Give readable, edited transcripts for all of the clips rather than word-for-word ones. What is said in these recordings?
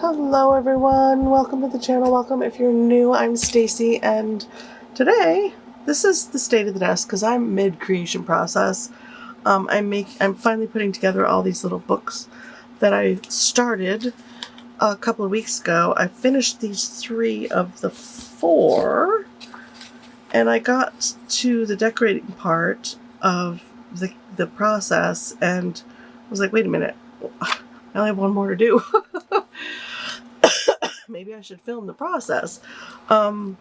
Hello everyone, welcome to the channel. Welcome if you're new. I'm Stacy, and today this is the state of the desk because I'm mid creation process. I'm finally putting together all these little books that I started a couple of weeks ago. I finished these 3 of the 4, and I got to the decorating part of the process and I was like, wait a minute, I only have one more to do. Maybe I should film the process. The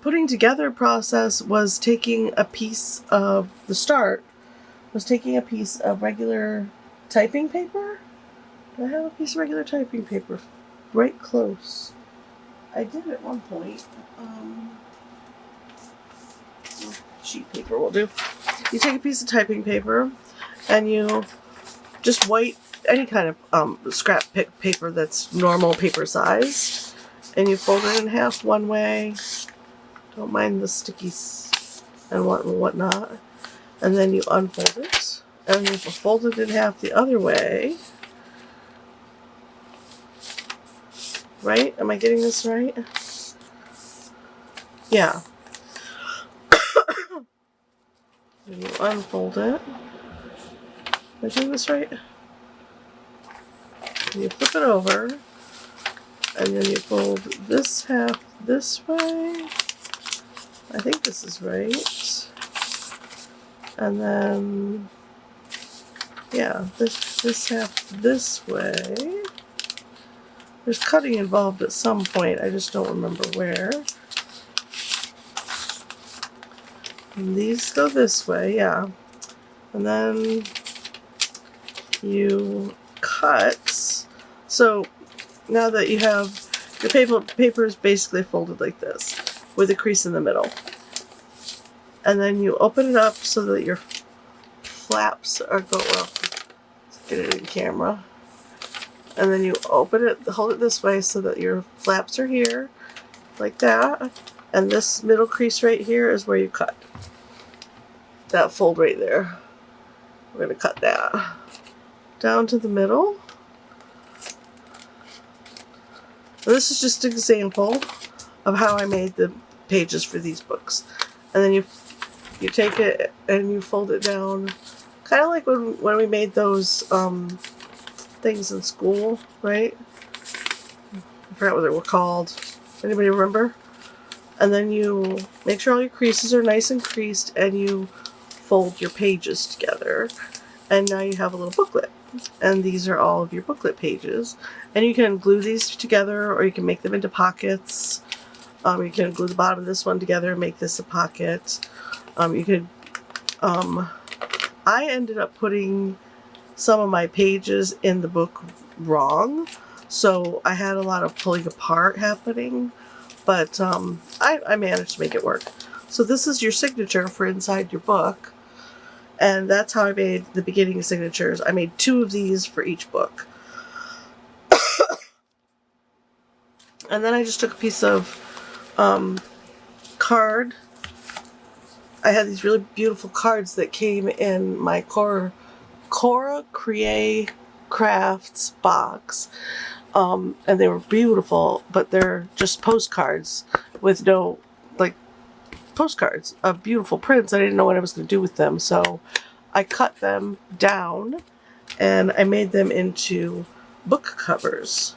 putting together process was taking a piece of taking a piece of regular typing paper. Do I have a piece of regular typing paper right close? I did at one point. Sheet paper will do. You take a piece of typing paper and you just any kind of scrap paper that's normal paper size, and you fold it in half one way. Don't mind the stickies and whatnot. And then you unfold it, and you fold it in half the other way. Right? Am I getting this right? Yeah. And you unfold it. Am I doing this right? And you flip it over, and then you fold this half this way. I think this is right. And then, yeah, this half this way. There's cutting involved at some point, I just don't remember where. And these go this way, yeah. And then you cut. So now that you have your paper is basically folded like this with a crease in the middle. And then you open it up so that your flaps are let's get it in camera. And then you open it, hold it this way so that your flaps are here, like that. And this middle crease right here is where you cut. That fold right there. We're going to cut that down to the middle. And this is just an example of how I made the pages for these books. And then you take it and you fold it down, kind of like when we made those things in school, right? I forgot what they were called. Anybody remember? And then you make sure all your creases are nice and creased, and you fold your pages together. And now you have a little booklet. And these are all of your booklet pages. And you can glue these together, or you can make them into pockets. You can glue the bottom of this one together and make this a pocket. You could, I ended up putting some of my pages in the book wrong, so I had a lot of pulling apart happening, but I managed to make it work. So this is your signature for inside your book, and that's how I made the beginning signatures. I made 2 of these for each book. And then I just took a piece of card. I had these really beautiful cards that came in my Cora Create Crafts box. And they were beautiful, but they're just postcards with no, postcards of beautiful prints. I didn't know what I was going to do with them, so I cut them down and I made them into book covers.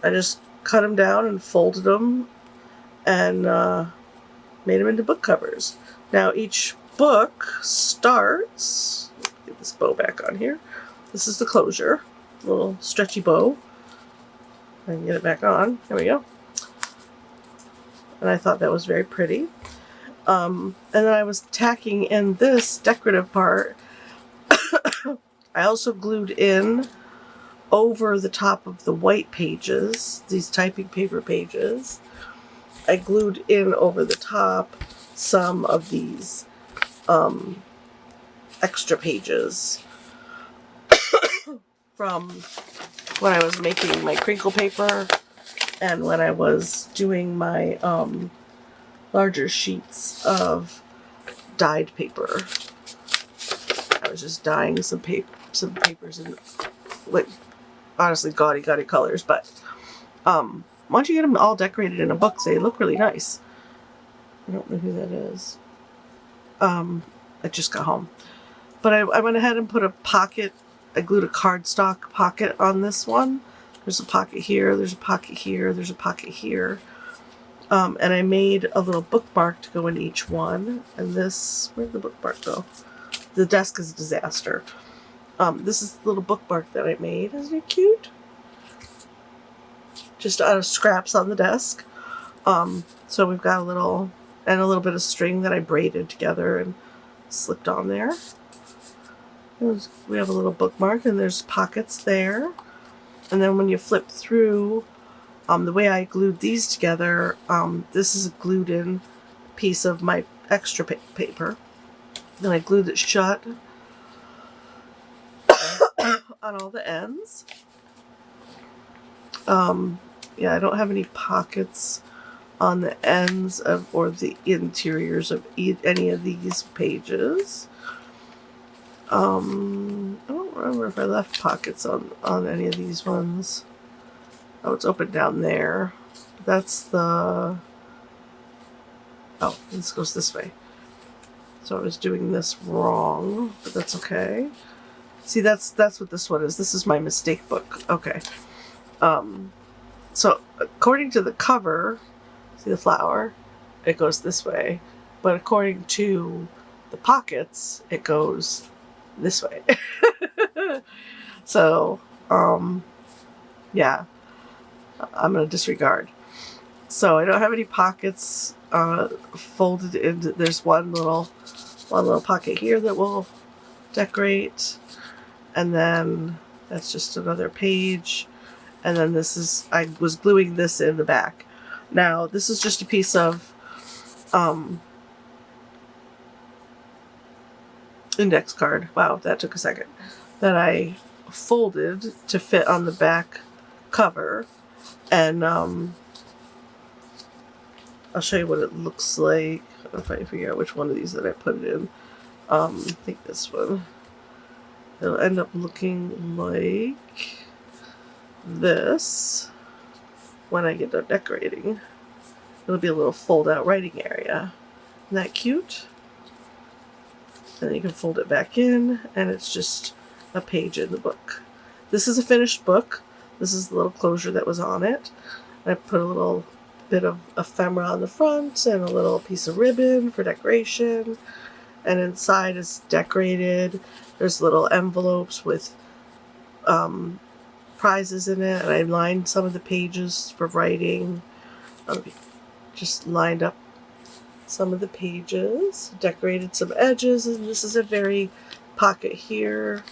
I just cut them down and folded them and made them into book covers. Now each book starts, get this bow back on here. This is the closure, little stretchy bow. I can get it back on. There we go. And I thought that was very pretty. And then I was tacking in this decorative part. I also glued in over the top of the white pages, these typing paper pages. I glued in over the top some of these extra pages from when I was making my crinkle paper and when I was doing my larger sheets of dyed paper. I was just dyeing some papers and honestly gaudy colors, but once you get them all decorated in a book, they look really nice. I don't know who that is. I just got home. But I went ahead and put a pocket. I glued a cardstock pocket on this one. There's a pocket here, there's a pocket here, there's a pocket here. And I made a little bookmark to go in each one. And this, where'd the bookmark go? The desk is a disaster. This is the little bookmark that I made. Isn't it cute? Just out of scraps on the desk. So we've got a little bit of string that I braided together and slipped on there. We have a little bookmark, and there's pockets there. And then when you flip through, the way I glued these together, this is a glued in piece of my extra paper. Then I glued it shut on all the ends. Yeah, I don't have any pockets on the ends of or the interiors of any of these pages. I don't remember if I left pockets on any of these ones. Oh, it's open down there. That's the... Oh, this goes this way. So I was doing this wrong, but that's okay. See, that's what this one is. This is my mistake book. Okay. So according to the cover, see the flower? It goes this way. But according to the pockets, it goes this way. So, yeah, I'm going to disregard. So I don't have any pockets folded into. There's one little pocket here that we'll decorate, and then that's just another page, and then this is, I was gluing this in the back. Now this is just a piece of index card. Wow, that took a second. That I folded to fit on the back cover, and I'll show you what it looks like. If I figure out which one of these that I put it in. I think this one. It'll end up looking like this when I get done decorating. It'll be a little fold-out writing area. Isn't that cute? And then you can fold it back in, and it's just a page in the book. This is a finished book. This is the little closure that was on it. I put a little bit of ephemera on the front and a little piece of ribbon for decoration. And inside is decorated. There's little envelopes with prizes in it, and I lined some of the pages for writing. Just lined up some of the pages, decorated some edges, and this is a very pocket here,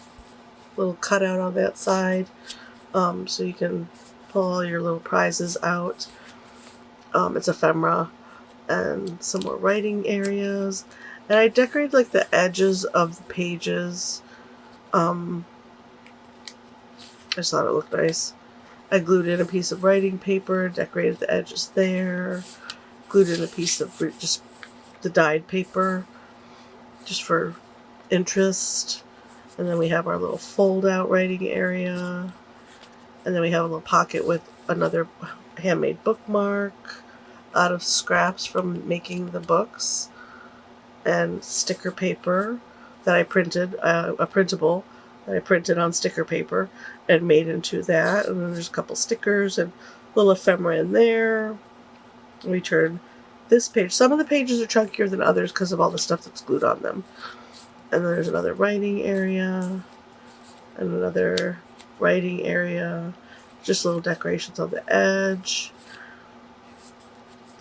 little cutout on that side, so you can pull all your little prizes out. It's ephemera, and some more writing areas, and I decorated like the edges of the pages. I just thought it looked nice. I glued in a piece of writing paper, decorated the edges there, glued in a piece of just the dyed paper, just for interest. And then we have our little fold-out writing area. And then we have a little pocket with another handmade bookmark out of scraps from making the books. And sticker paper that I printed, a printable that I printed on sticker paper and made into that. And then there's a couple stickers and a little ephemera in there. We turn this page. Some of the pages are chunkier than others because of all the stuff that's glued on them. And then there's another writing area and another writing area. Just little decorations on the edge.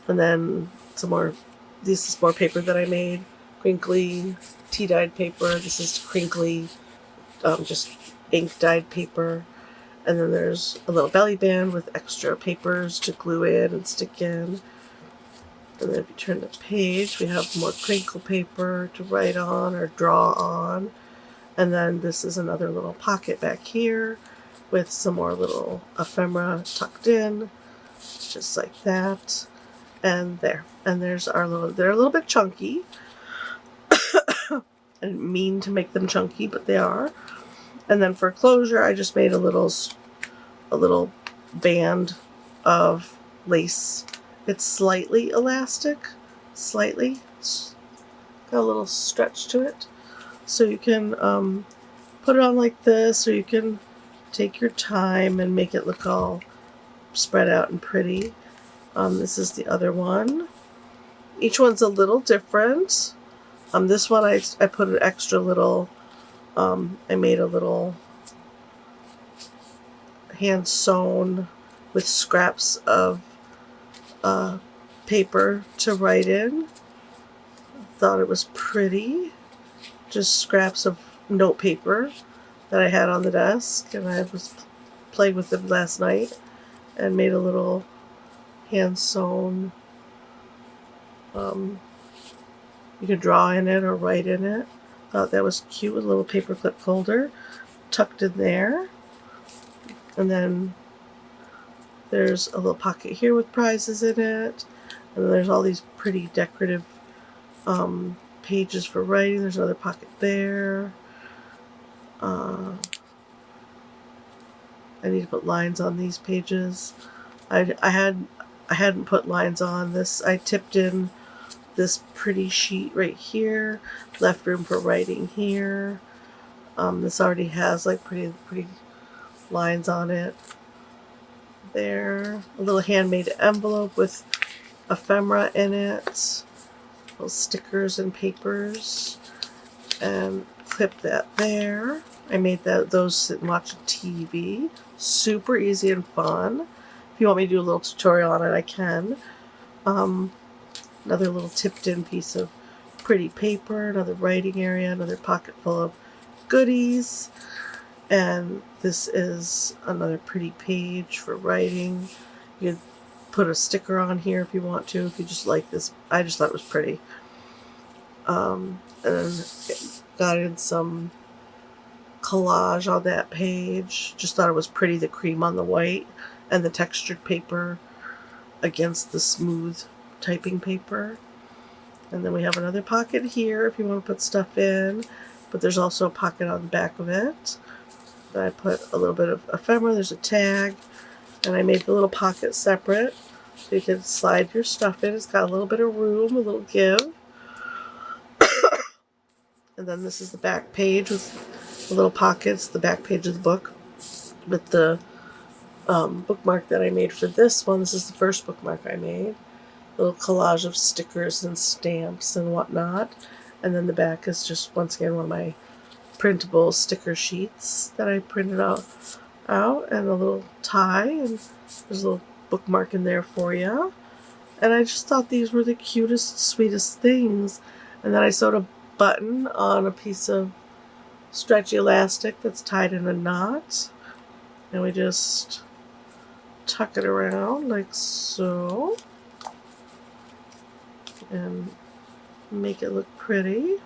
And then some more, this is more paper that I made. Crinkly tea-dyed paper. This is crinkly, just ink-dyed paper. And then there's a little belly band with extra papers to glue in and stick in. And then if you turn the page, we have more crinkle paper to write on or draw on. And then this is another little pocket back here with some more little ephemera tucked in, just like that. And there. And there's our little, they're a little bit chunky. I didn't mean to make them chunky, but they are. And then for closure, I just made a little a little band of lace. It's slightly elastic, slightly, got a little stretch to it. So you can put it on like this, or you can take your time and make it look all spread out and pretty. This is the other one. Each one's a little different. This one I put an extra little, I made a little hand sewn with scraps of paper to write in. Thought it was pretty. Just scraps of note paper that I had on the desk, and I was playing with them last night and made a little hand sewn. You can draw in it or write in it. Thought that was cute with a little paper clip holder tucked in there. And then there's a little pocket here with prizes in it. And then there's all these pretty decorative pages for writing. There's another pocket there. I need to put lines on these pages. I hadn't put lines on this. I tipped in this pretty sheet right here. Left room for writing here. This already has like pretty lines on it. There. A little handmade envelope with ephemera in it. Little stickers and papers. And clip that there. I made those sitting watching TV. Super easy and fun. If you want me to do a little tutorial on it, I can. Another little tipped in piece of pretty paper, another writing area, another pocket full of goodies. And this is another pretty page for writing. You can put a sticker on here if you want to, if you just like this. I just thought it was pretty. And got in some collage on that page. Just thought it was pretty, the cream on the white and the textured paper against the smooth typing paper. And then we have another pocket here if you want to put stuff in, but there's also a pocket on the back of it. Then I put a little bit of ephemera. There's a tag, and I made the little pocket separate so you can slide your stuff in. It's got a little bit of room, a little give. And then this is the back page with the little pockets, the back page of the book with the bookmark that I made for this one. This is the first bookmark I made. A little collage of stickers and stamps and whatnot. And then the back is just, once again, one of my printable sticker sheets that I printed out, and a little tie, and there's a little bookmark in there for you. And I just thought these were the cutest, sweetest things. And then I sewed a button on a piece of stretchy elastic that's tied in a knot, and we just tuck it around like so and make it look pretty,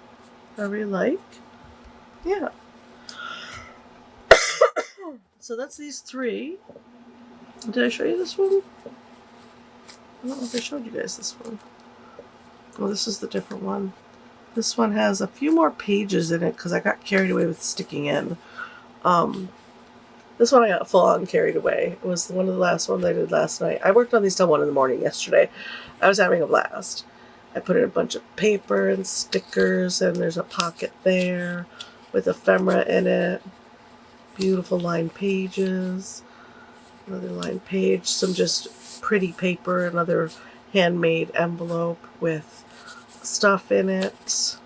however you like. Yeah. So that's these three. Did I show you this one? I don't know if I showed you guys this one. Oh, this is the different one. This one has a few more pages in it because I got carried away with sticking in. This one I got full on carried away. It was one of the last ones I did last night. I worked on these till 1 in the morning yesterday. I was having a blast. I put in a bunch of paper and stickers, and there's a pocket there with ephemera in it. Beautiful lined pages. Another lined page. Some just pretty paper. Another handmade envelope with stuff in it.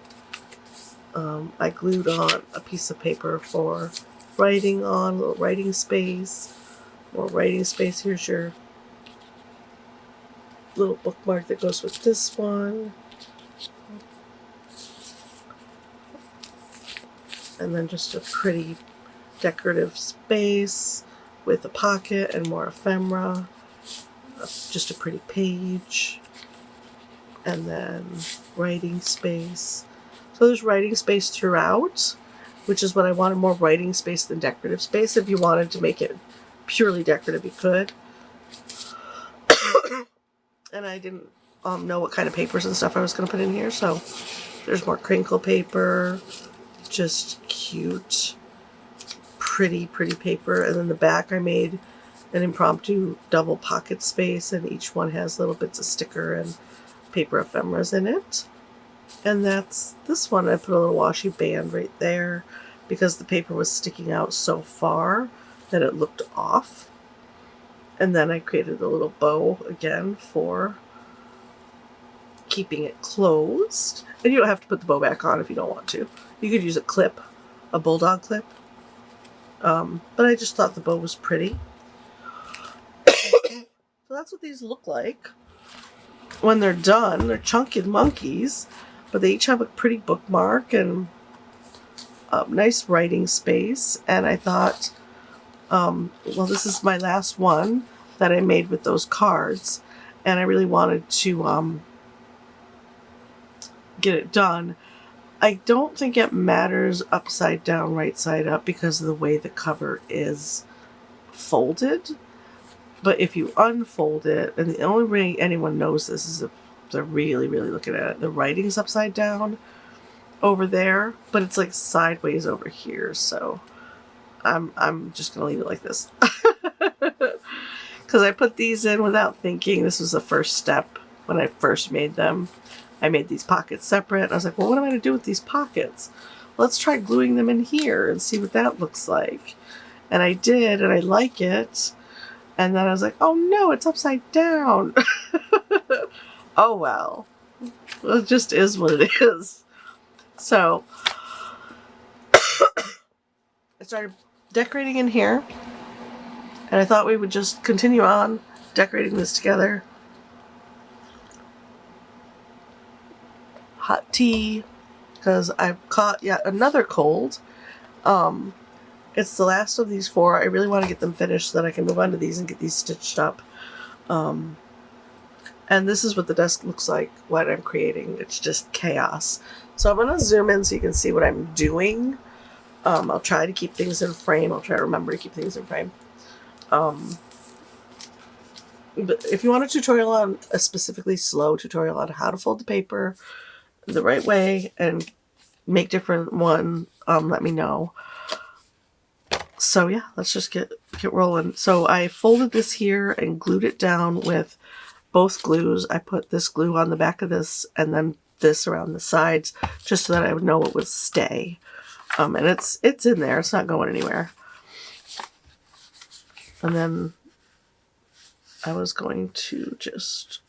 I glued on a piece of paper for writing on, a little writing space. More writing space. Here's your little bookmark that goes with this one. And then just a pretty decorative space with a pocket and more ephemera. Just a pretty page. And then writing space. So there's writing space throughout, which is what I wanted, more writing space than decorative space. If you wanted to make it purely decorative, you could. And I didn't know what kind of papers and stuff I was going to put in here, so there's more crinkle paper, just cute, pretty paper. And then the back I made an impromptu double pocket space, and each one has little bits of sticker and paper ephemeras in it. And that's this one. I put a little washi band right there because the paper was sticking out so far that it looked off. And then I created a little bow again for keeping it closed. And you don't have to put the bow back on if you don't want to. You could use a clip, a bulldog clip. But I just thought the bow was pretty. So that's what these look like when they're done. They're chunky monkeys, but they each have a pretty bookmark and a nice writing space. And I thought, well, this is my last one that I made with those cards, and I really wanted to get it done. I don't think it matters upside down, right side up, because of the way the cover is folded. But if you unfold it, and the only way anyone knows this is if they're really, really looking at it, the writing's upside down over there, but it's like sideways over here. So I'm just gonna leave it like this because I put these in without thinking. This was the first step when I first made them. I made these pockets separate. I was like, well, what am I gonna do with these pockets? Let's try gluing them in here and see what that looks like. And I did, and I like it. And then I was like, oh no, it's upside down. Oh well. It just is what it is. So I started decorating in here. And I thought we would just continue on decorating this together. Hot tea, because I've caught yet another cold. It's the last of these 4. I really want to get them finished so that I can move on to these and get these stitched up. And this is what the desk looks like, what I'm creating. It's just chaos. So I'm going to zoom in so you can see what I'm doing. I'll try to keep things in frame. I'll try to remember to keep things in frame. But if you want a tutorial on, a specifically slow tutorial on how to fold the paper the right way and make different one, let me know. So yeah, let's just get rolling. So I folded this here and glued it down with both glues. I put this glue on the back of this and then this around the sides just so that I would know it would stay. And it's in there. It's not going anywhere. And then I was going to just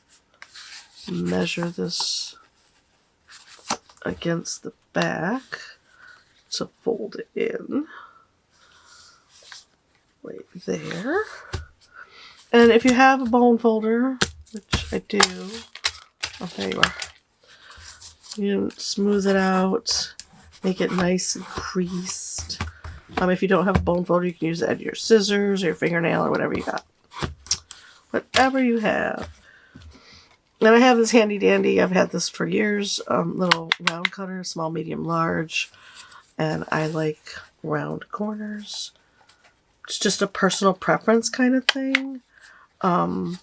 measure this against the back to fold it in. Right there. And if you have a bone folder, which I do, oh, there you are. You smooth it out, make it nice and creased. If you don't have a bone folder, you can use the edge of your scissors or your fingernail or whatever you got. Whatever you have. And I have this handy dandy, I've had this for years, little round cutter, small, medium, large. And I like round corners. It's just a personal preference kind of thing. I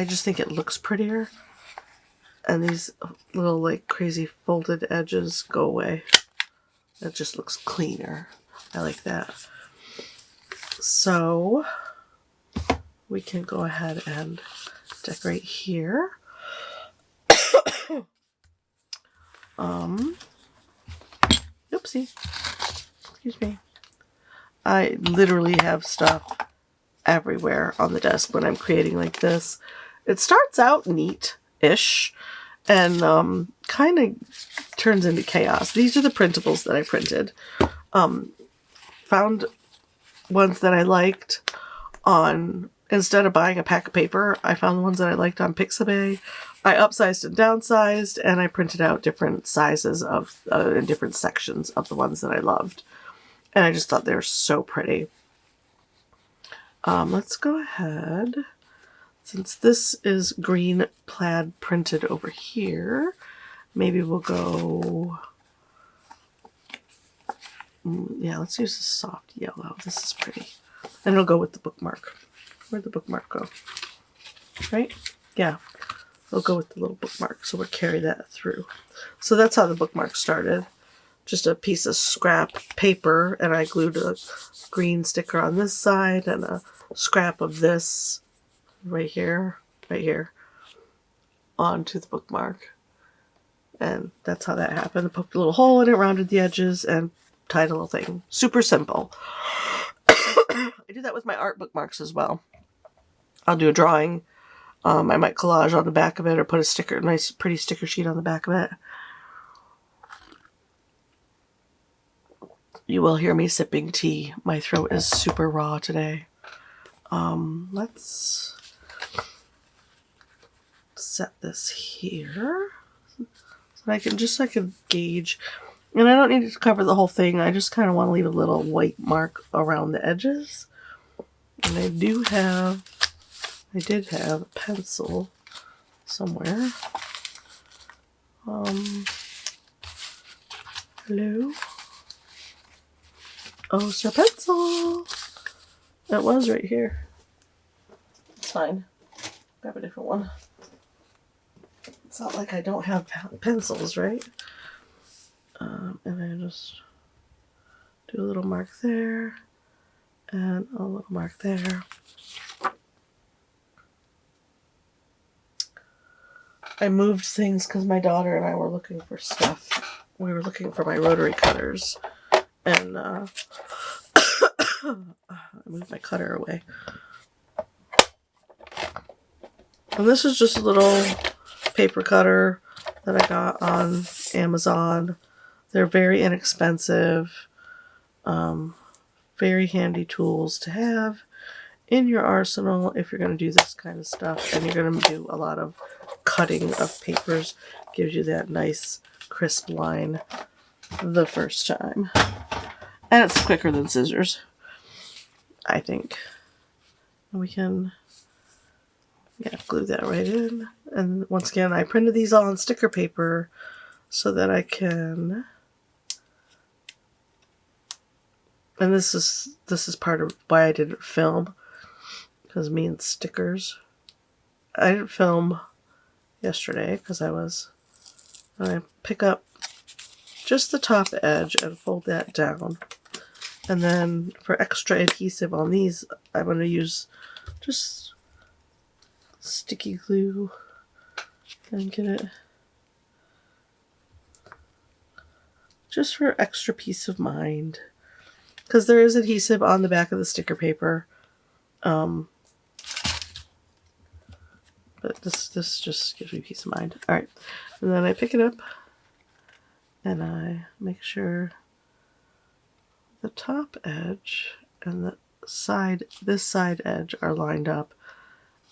just think it looks prettier. And these little like crazy folded edges go away. It just looks cleaner. I like that. So we can go ahead and decorate here. Oopsie. Excuse me. I literally have stuff everywhere on the desk when I'm creating like this. It starts out neat-ish and kind of turns into chaos. These are the printables that I printed. Found ones that I liked on, instead of buying a pack of paper, I found the ones that I liked on Pixabay. I upsized and downsized, and I printed out different sizes of, in different sections of the ones that I loved. And I just thought they were so pretty. Let's go ahead. Since this is green plaid printed over here, maybe we'll go, yeah, let's use a soft yellow. This is pretty. And it'll go with the bookmark. Where'd the bookmark go? Right? Yeah. It'll go with the little bookmark, so we'll carry that through. So that's how the bookmark started. just a piece of scrap paper, and I glued a green sticker on this side and a scrap of this right here onto the bookmark. And that's how that happened. I poked a little hole in it, rounded the edges, and tied a little thing. Super simple. I do that with my art bookmarks as well. I'll do a drawing. I might collage on the back of it or put a nice pretty sticker sheet on the back of it. You will hear me sipping tea. My throat is super raw today. Let's set this here so I can gauge. And I don't need to cover the whole thing. I just kind of want to leave a little white mark around the edges. And I did have a pencil somewhere. Hello? Oh, Sir Pencil! It was right here. It's fine. Grab a different one. It's not like I don't have pencils, right? And I just do a little mark there and a little mark there. I moved things because my daughter and I were looking for stuff. We were looking for my rotary cutters, and I moved my cutter away. And this is just a little paper cutter that I got on Amazon. They're very inexpensive, very handy tools to have in your arsenal if you're going to do this kind of stuff, and you're going to do a lot of cutting of papers. Gives you that nice crisp line the first time. And it's quicker than scissors, I think. And we can glue that right in. And once again, I printed these all on sticker paper so that I can... And this is part of why I didn't film, because me and stickers. I didn't film yesterday because I pick up just the top edge and fold that down. And then for extra adhesive on these, I'm going to use just sticky glue and get it just for extra peace of mind. Because there is adhesive on the back of the sticker paper. But this just gives me peace of mind. Alright. And then I pick it up and I make sure the top edge and this side edge are lined up.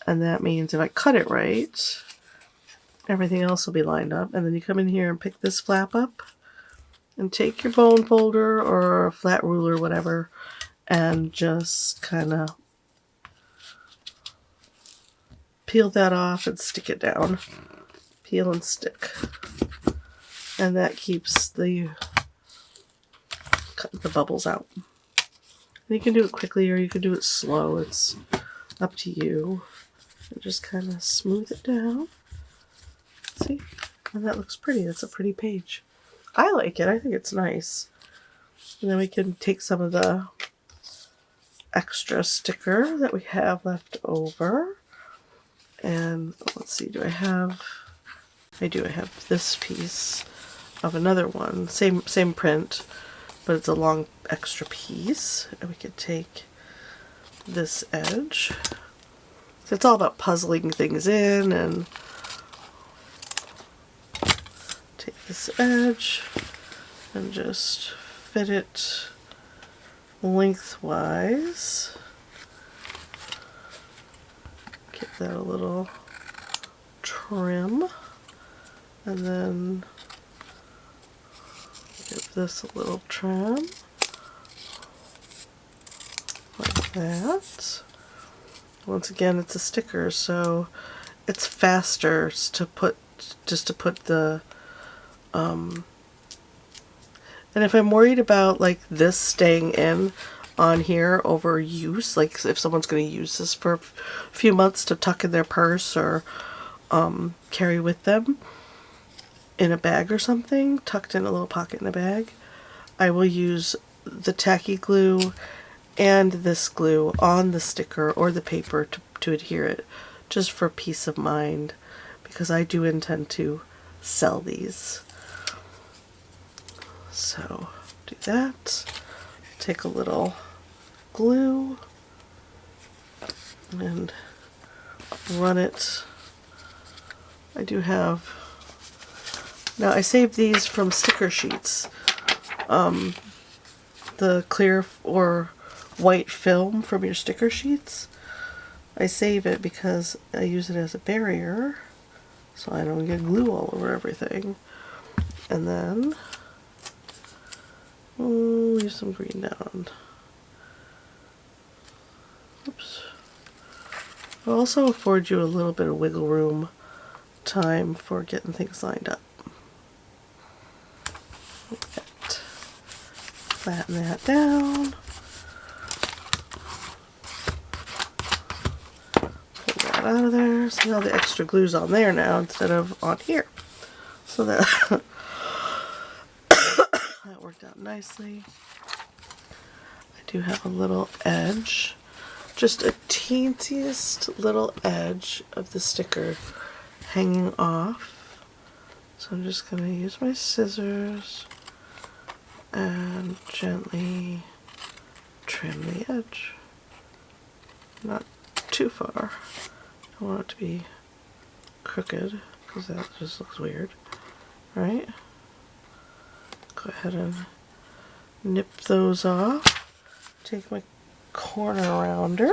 And that means if I cut it right, everything else will be lined up. And then you come in here and pick this flap up and take your bone folder or a flat ruler, whatever, and just kind of peel that off and stick it down. Peel and stick. And that keeps the bubbles out. And you can do it quickly or you can do it slow. It's up to you. And just kind of smooth it down. See? And that looks pretty. That's a pretty page. I like it. I think it's nice. And then we can take some of the extra sticker that we have left over. And let's see, I have this piece of another one. Same print, but it's a long extra piece. And we could take this edge. So it's all about puzzling things in, and take this edge and just fit it lengthwise. Give that a little trim, and then give this a little trim like that. Once again, it's a sticker, so it's faster to put the and if I'm worried about like this staying in on here over use, like if someone's going to use this for a few months to tuck in their purse or carry with them, in a bag or something, tucked in a little pocket in a bag, I will use the tacky glue and this glue on the sticker or the paper to adhere it, just for peace of mind, because I do intend to sell these. So do that. Take a little glue and run it. I do have, now I saved these from sticker sheets. The clear or white film from your sticker sheets. I save it because I use it as a barrier so I don't get glue all over everything. And then we'll leave some green down. Oops. It'll also afford you a little bit of wiggle room time for getting things lined up. Flatten that down. Pull that out of there. See how the extra glue's on there now instead of on here. So that that worked out nicely. I do have a little edge, just a teentiest little edge of the sticker hanging off. So I'm just going to use my scissors and gently trim the edge. Not too far. I want it to be crooked because that just looks weird, right? Go ahead and nip those off. Take my corner rounder.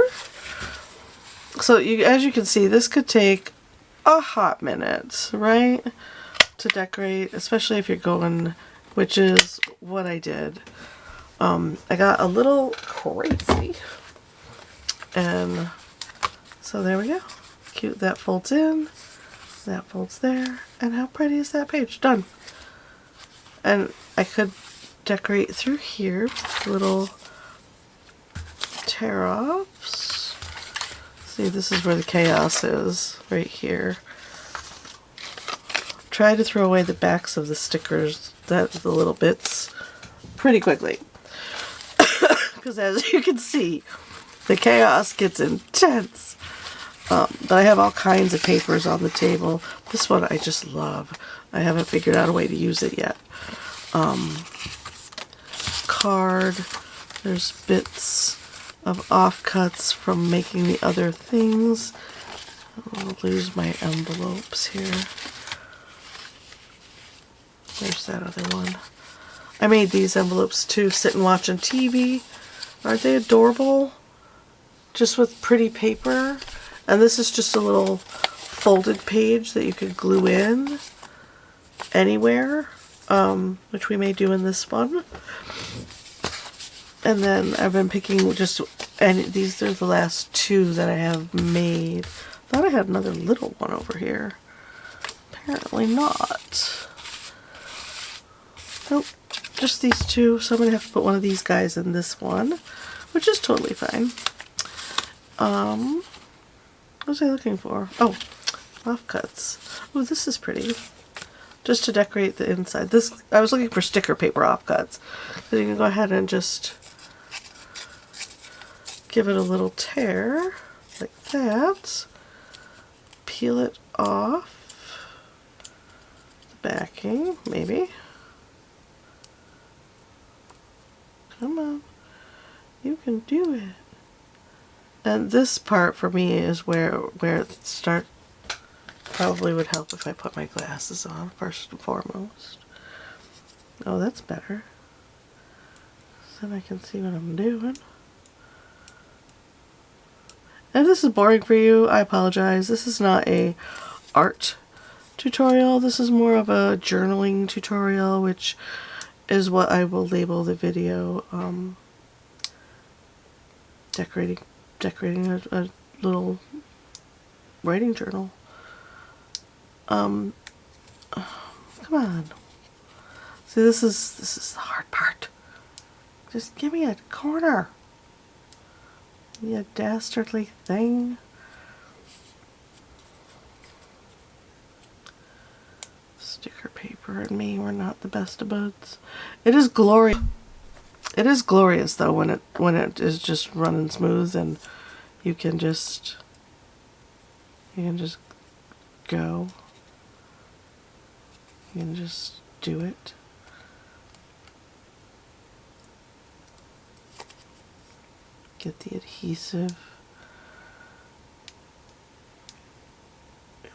So as you can see, this could take a hot minute, right? To decorate, especially if you're going, which is what I did. I got a little crazy. And so there we go. Cute, that folds in, that folds there, and how pretty is that page? Done. And I could decorate through here with little tear-offs. See, this is where the chaos is, right here. Try to throw away the backs of the stickers, the little bits, pretty quickly. Because as you can see, the chaos gets intense. But I have all kinds of papers on the table. This one I just love. I haven't figured out a way to use it yet. Card. There's bits of offcuts from making the other things. I'll lose my envelopes here. There's that other one. I made these envelopes too, sitting watching TV. Aren't they adorable? Just with pretty paper. And this is just a little folded page that you could glue in anywhere, which we may do in this one. And then I've been picking just, and these are the last two that I have made. Thought I had another little one over here. Apparently not. Nope, just these two. So I'm going to have to put one of these guys in this one, which is totally fine. What was I looking for? Oh, offcuts. Oh, this is pretty. Just to decorate the inside. This, I was looking for sticker paper offcuts. So you can go ahead and just give it a little tear, like that. Peel it off the backing, maybe. Come on. You can do it. And this part for me is where it starts. Probably would help if I put my glasses on first and foremost. Oh, that's better. Then I can see what I'm doing. And if this is boring for you, I apologize. This is not a art tutorial. This is more of a journaling tutorial, which is what I will label the video. Decorating a little writing journal. Come on. See, this is the hard part. Just give me a corner. You dastardly thing. Sticker paper. Her and me were not the best of buds. It is glorious. It is glorious though when it is just running smooth and you can just go. You can just do it. Get the adhesive.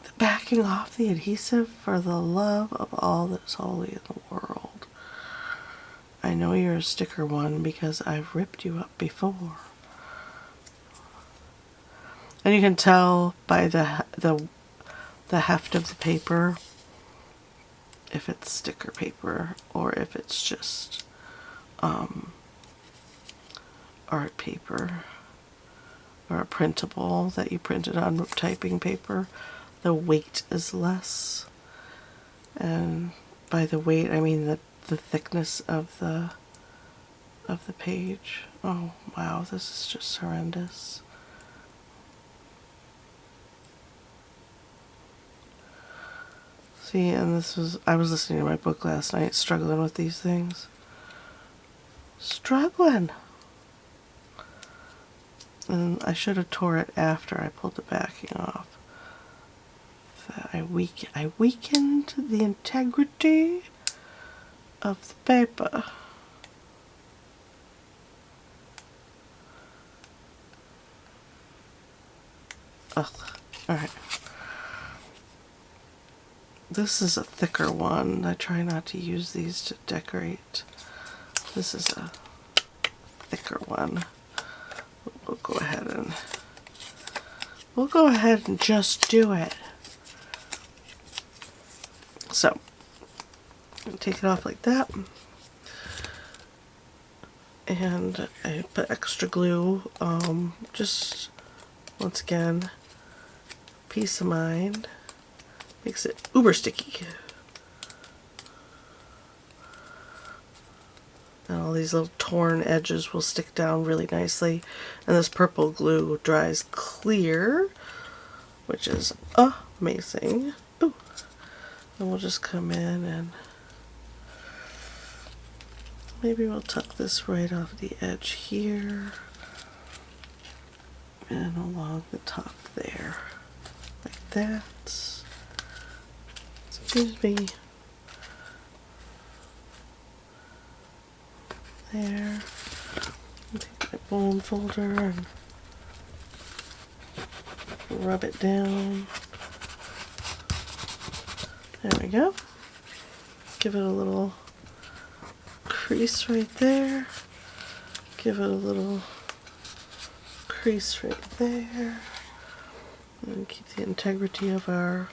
The backing off the adhesive, for the love of all that's holy in the world. I know you're a sticker one because I've ripped you up before. And you can tell by the heft of the paper if it's sticker paper or if it's just art paper or a printable that you printed on typing paper. The weight is less, and by the weight I mean the thickness of the page. Oh wow, this is just horrendous. See, and I was listening to my book last night, struggling with these things. Struggling! And I should have tore it after I pulled the backing off. I weakened the integrity of the paper. Ugh. Alright. This is a thicker one. I try not to use these to decorate. This is a thicker one. We'll go ahead and just do it. So, take it off like that. And I put extra glue, just once again, peace of mind. Makes it uber sticky. And all these little torn edges will stick down really nicely. And this purple glue dries clear, which is amazing. Ooh. And we'll just come in and maybe we'll tuck this right off the edge here and along the top there, like that. Excuse me. There. I'll take my bone folder and rub it down. There we go. Give it a little crease right there. Give it a little crease right there. And keep the integrity of our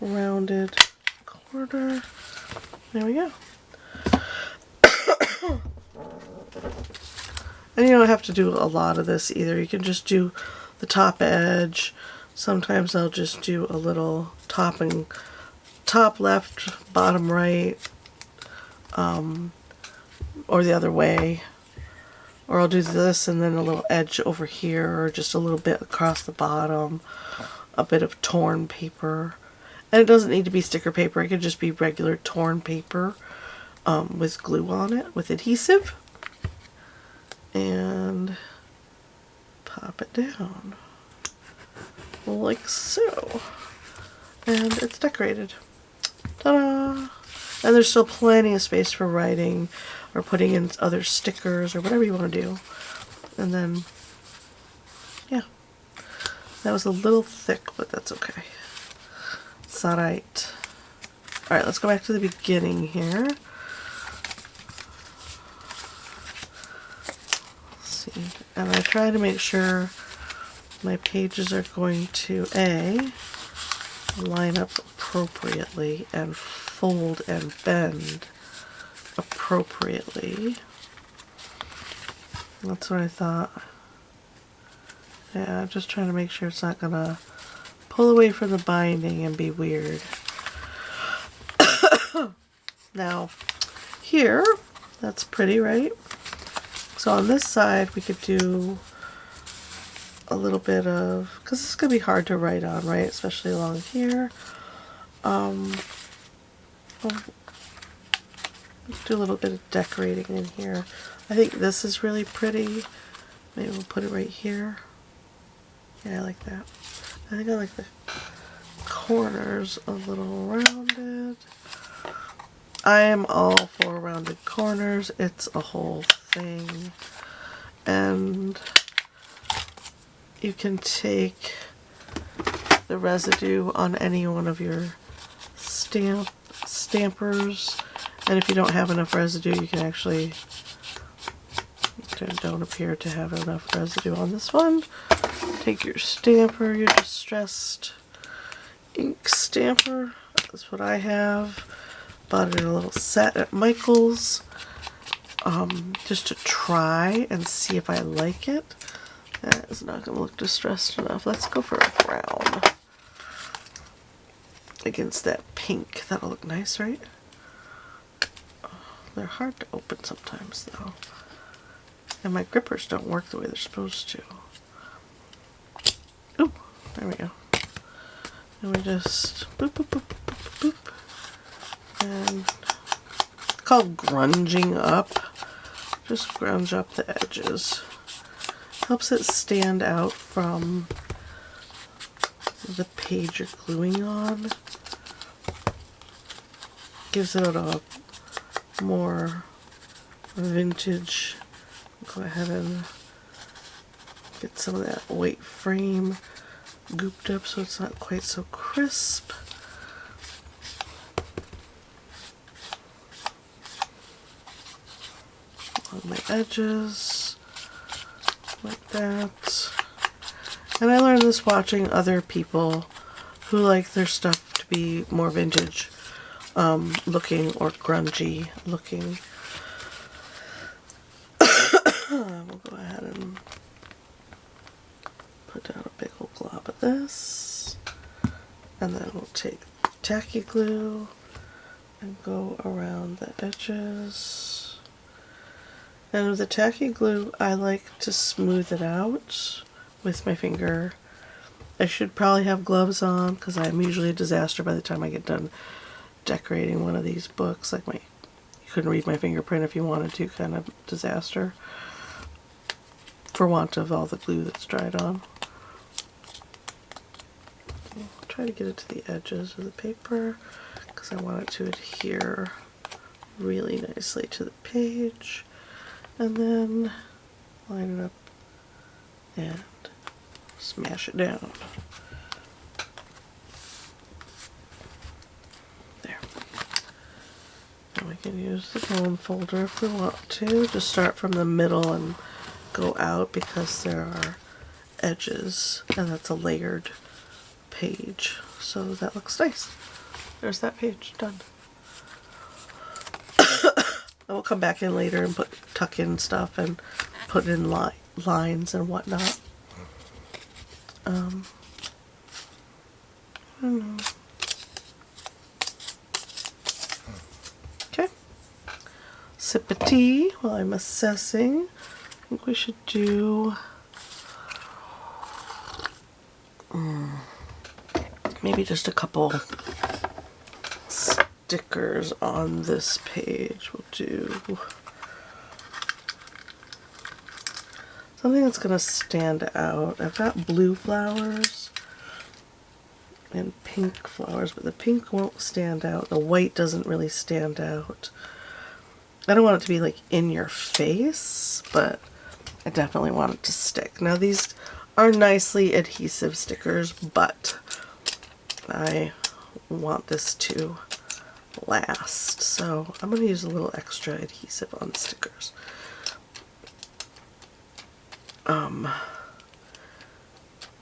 rounded corner. There we go. And you don't have to do a lot of this either. You can just do the top edge. Sometimes I'll just do a little top left, bottom right, or the other way. Or I'll do this and then a little edge over here, or just a little bit across the bottom, a bit of torn paper. And it doesn't need to be sticker paper. It could just be regular torn paper with glue on it, with adhesive. And pop it down like so. And it's decorated. Ta-da! And there's still plenty of space for writing or putting in other stickers or whatever you want to do. And then, yeah. That was a little thick, but that's okay. It's alright. Alright, let's go back to the beginning here. Let's see. And I try to make sure my pages are going to line up appropriately and fold and bend appropriately. That's what I thought. Yeah, just trying to make sure it's not gonna pull away from the binding and be weird. Now, here, that's pretty, right? So on this side, we could do a little bit of, because this is gonna be hard to write on, right? Especially along here. Let's do a little bit of decorating in here. I think this is really pretty. Maybe we'll put it right here. Yeah, I like that. I think I like the corners a little rounded. I am all for rounded corners. It's a whole thing. And you can take the residue on any one of your stampers. And if you don't have enough residue, you can actually, don't appear to have enough residue on this one. Take your stamper, your distressed ink stamper. That's what I have. Bought it in a little set at Michael's, just to try and see if I like it. That is not going to look distressed enough. Let's go for a brown against that pink. That'll look nice, right? They're hard to open sometimes, though. And my grippers don't work the way they're supposed to. Ooh, there we go. And we just boop, boop, boop, boop, boop, boop. And it's called grunging up. Just grunge up the edges. Helps it stand out from the page you're gluing on. Gives it a more vintage. Go ahead and get some of that white frame gooped up so it's not quite so crisp. On my edges, like that. And I learned this watching other people who like their stuff to be more vintage looking or grungy looking. We'll go ahead and put down a big old glob of this, and then we'll take tacky glue and go around the edges. And with the tacky glue, I like to smooth it out with my finger. I should probably have gloves on because I'm usually a disaster by the time I get done decorating one of these books. Like you couldn't read my fingerprint if you wanted to, kind of disaster. For want of all the glue that's dried on. I'll try to get it to the edges of the paper because I want it to adhere really nicely to the page. And then line it up and smash it down. There. And we can use the bone folder if we want to. Just start from the middle and go out because there are edges, and that's a layered page. So that looks nice. There's that page done. And we'll come back in later and tuck in stuff and put in lines and whatnot. I don't know. Okay. Sip of tea while I'm assessing. I think we should do maybe just a couple stickers on this page. We'll do something that's going to stand out. I've got blue flowers and pink flowers, but the pink won't stand out. The white doesn't really stand out. I don't want it to be like in your face, but I definitely want it to stick. Now these are nicely adhesive stickers, but I want this to last, so I'm going to use a little extra adhesive on the stickers.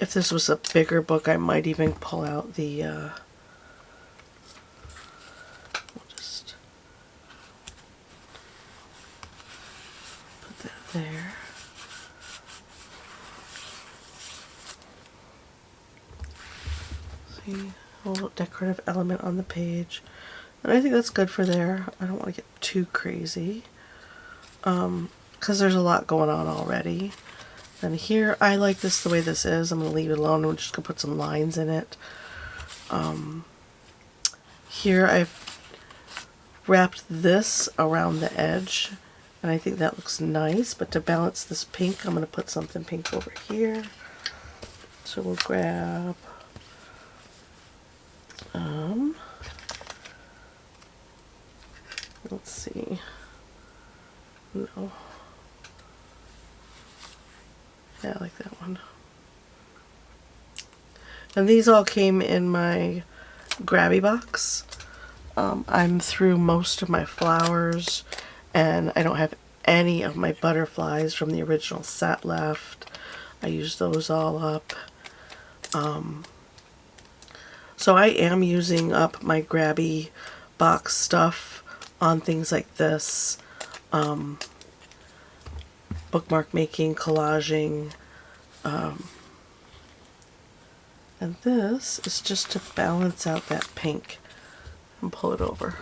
If this was a bigger book, I might even pull out the we'll just put that there. See, a little decorative element on the page. And I think that's good for there. I don't want to get too crazy because there's a lot going on already. And here, I like this the way this is. I'm going to leave it alone. I'm just going to put some lines in it. Here I've wrapped this around the edge, and I think that looks nice, but to balance this pink, I'm going to put something pink over here. So we'll grab let's see. No. Yeah, I like that one. And these all came in my grabby box. I'm through most of my flowers, and I don't have any of my butterflies from the original set left. I used those all up. So I am using up my grabby box stuff on things like this. Bookmark making, collaging. And this is just to balance out that pink and pull it over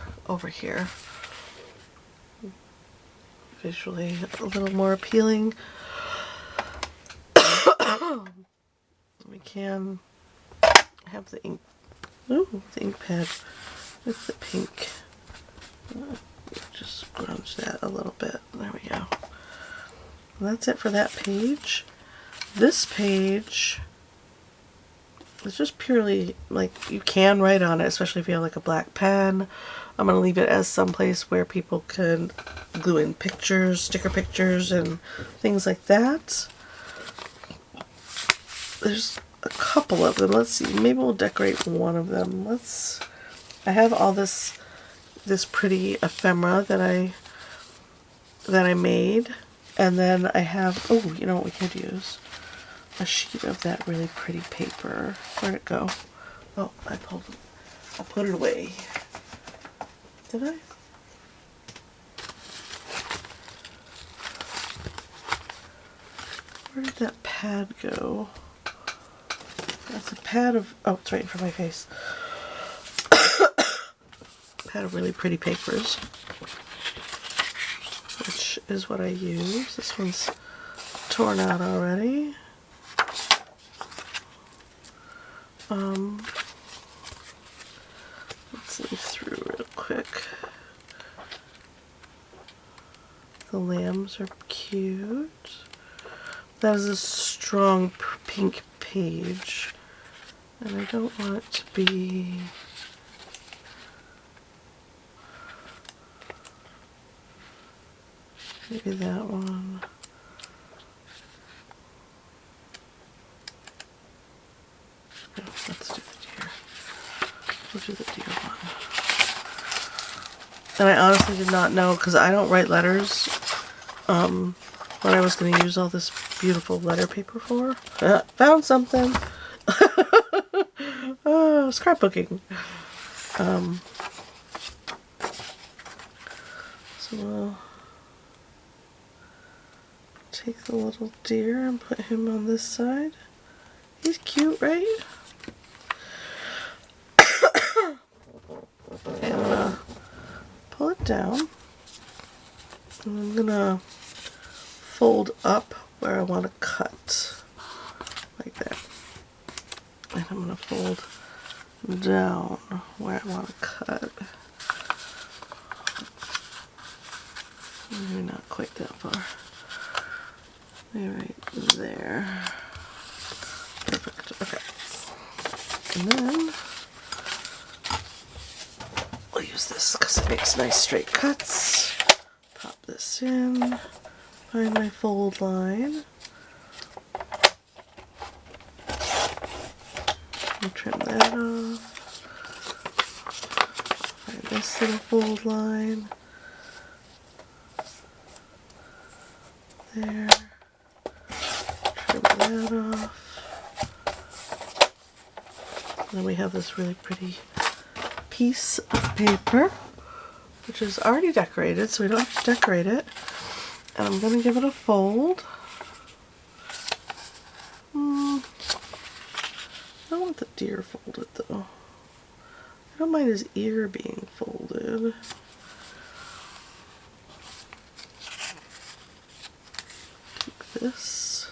here. Visually a little more appealing. We can have the ink, the ink pad with the pink. Just scrunch that a little bit. There we go. And that's it for that page. This page is just purely, like, you can write on it, especially if you have like a black pen. I'm going to leave it as someplace where people can glue in pictures, sticker pictures, and things like that. There's a couple of them. Let's see. Maybe we'll decorate one of them. I have all this pretty ephemera that I made, and then I have, oh, you know what we could use? A sheet of that really pretty paper. Where'd it go? Oh, I put it away. Did I? Where did that pad go? That's a pad of, oh, it's right in front of my face. Pad of really pretty papers, which is what I use. This one's torn out already. Let's leaf through real quick. The lambs are cute. That is a strong pink page, and I don't want it to be maybe that one. No, let's do the deer. We'll do the deer one. And I honestly did not know, because I don't write letters, what I was going to use all this beautiful letter paper for. Found something. Oh, scrapbooking. So we'll take the little deer and put him on this side. He's cute, right? And pull it down. And I'm gonna fold up where I want to cut, like that. And I'm gonna fold down where I want to cut. Maybe not quite that far. Maybe right there. Perfect. Okay. And then we'll use this because it makes nice straight cuts. Pop this in. Find my fold line. I'll trim that off. Find this little fold line. There. Trim that off. Then we have this really pretty piece of paper, which is already decorated, so we don't have to decorate it. And I'm going to give it a fold. I don't want the deer folded though. I don't mind his ear being folded. Take this.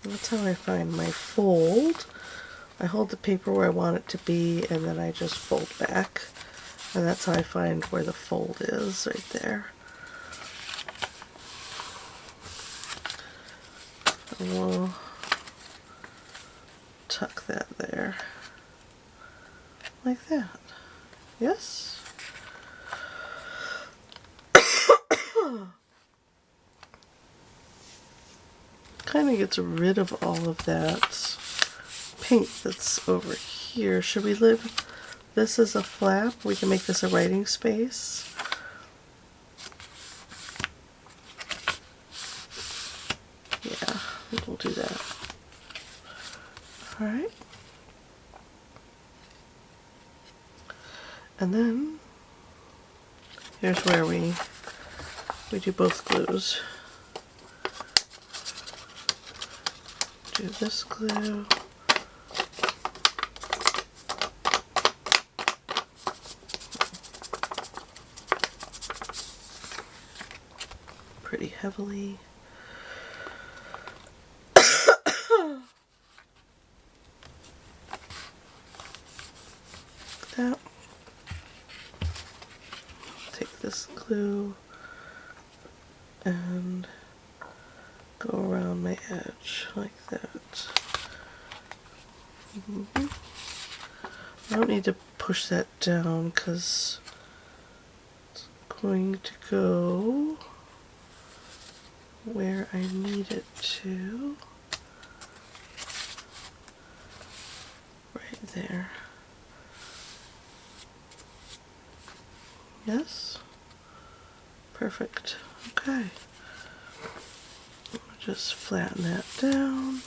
And that's how I find my fold. I hold the paper where I want it to be, and then I just fold back. And that's how I find where the fold is, right there. And we'll tuck that there. Like that. Yes? Kind of gets rid of all of that paint that's over here. Should we leave this as a flap? We can make this a writing space. Yeah, I think we'll do that. Alright. And then here's where we do both glues. Do this glue. Pretty heavily. Like that. Take this glue and go around my edge like that. I don't need to push that down because it's going to go where I need it to. Right there. Yes? Perfect. Okay. Just flatten that down.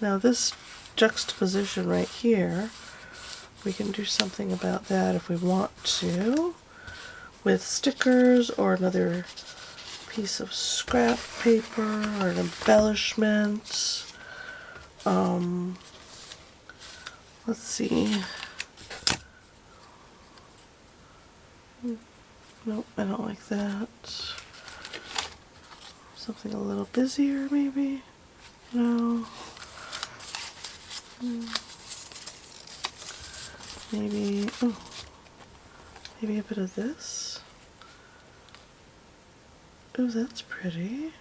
Now this juxtaposition right here, we can do something about that if we want to, with stickers or another piece of scrap paper or an embellishment. Let's see. Nope, I don't like that. Something a little busier, maybe? No. Maybe, oh, maybe a bit of this. Oh, that's pretty.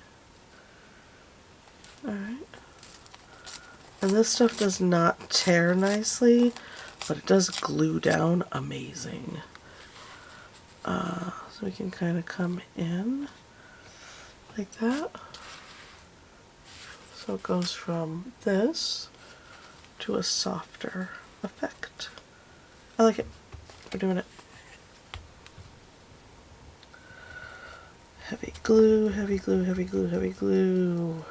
Alright. And this stuff does not tear nicely, but it does glue down amazing. So we can kind of come in like that. So it goes from this to a softer effect. I like it. We're doing it. Heavy glue, heavy glue, heavy glue, heavy glue.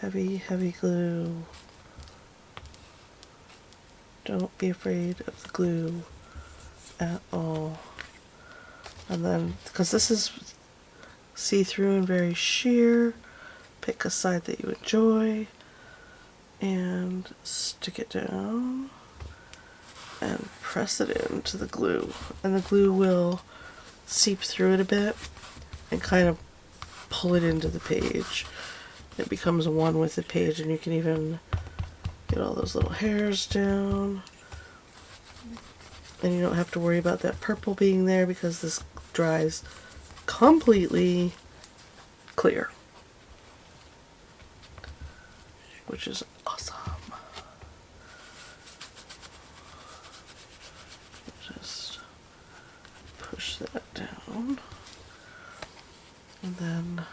Heavy, heavy glue. Don't be afraid of the glue at all. And then, because this is see-through and very sheer, pick a side that you enjoy and stick it down and press it into the glue. And the glue will seep through it a bit and kind of pull it into the page. It becomes one with the page, and you can even get all those little hairs down. And you don't have to worry about that purple being there because this dries completely clear, which is awesome. Just push that down and then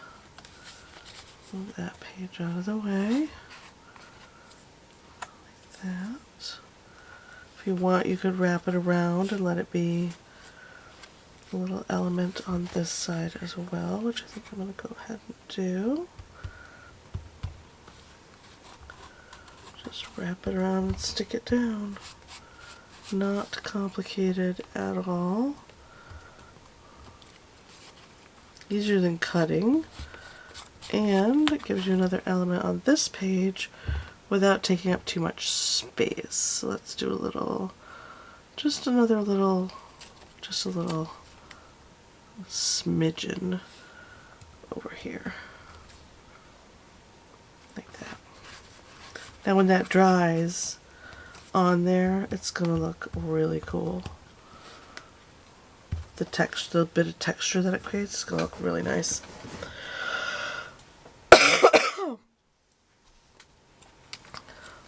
move that page out of the way like that. If you want, you could wrap it around and let it be a little element on this side as well, which I think I'm going to go ahead and do. Just wrap it around and stick it down. Not complicated at all. Easier than cutting, and it gives you another element on this page without taking up too much space. So let's do a little, just a little smidgen over here, like that. And when that dries on there, it's going to look really cool. The texture, the bit of texture that it creates is going to look really nice.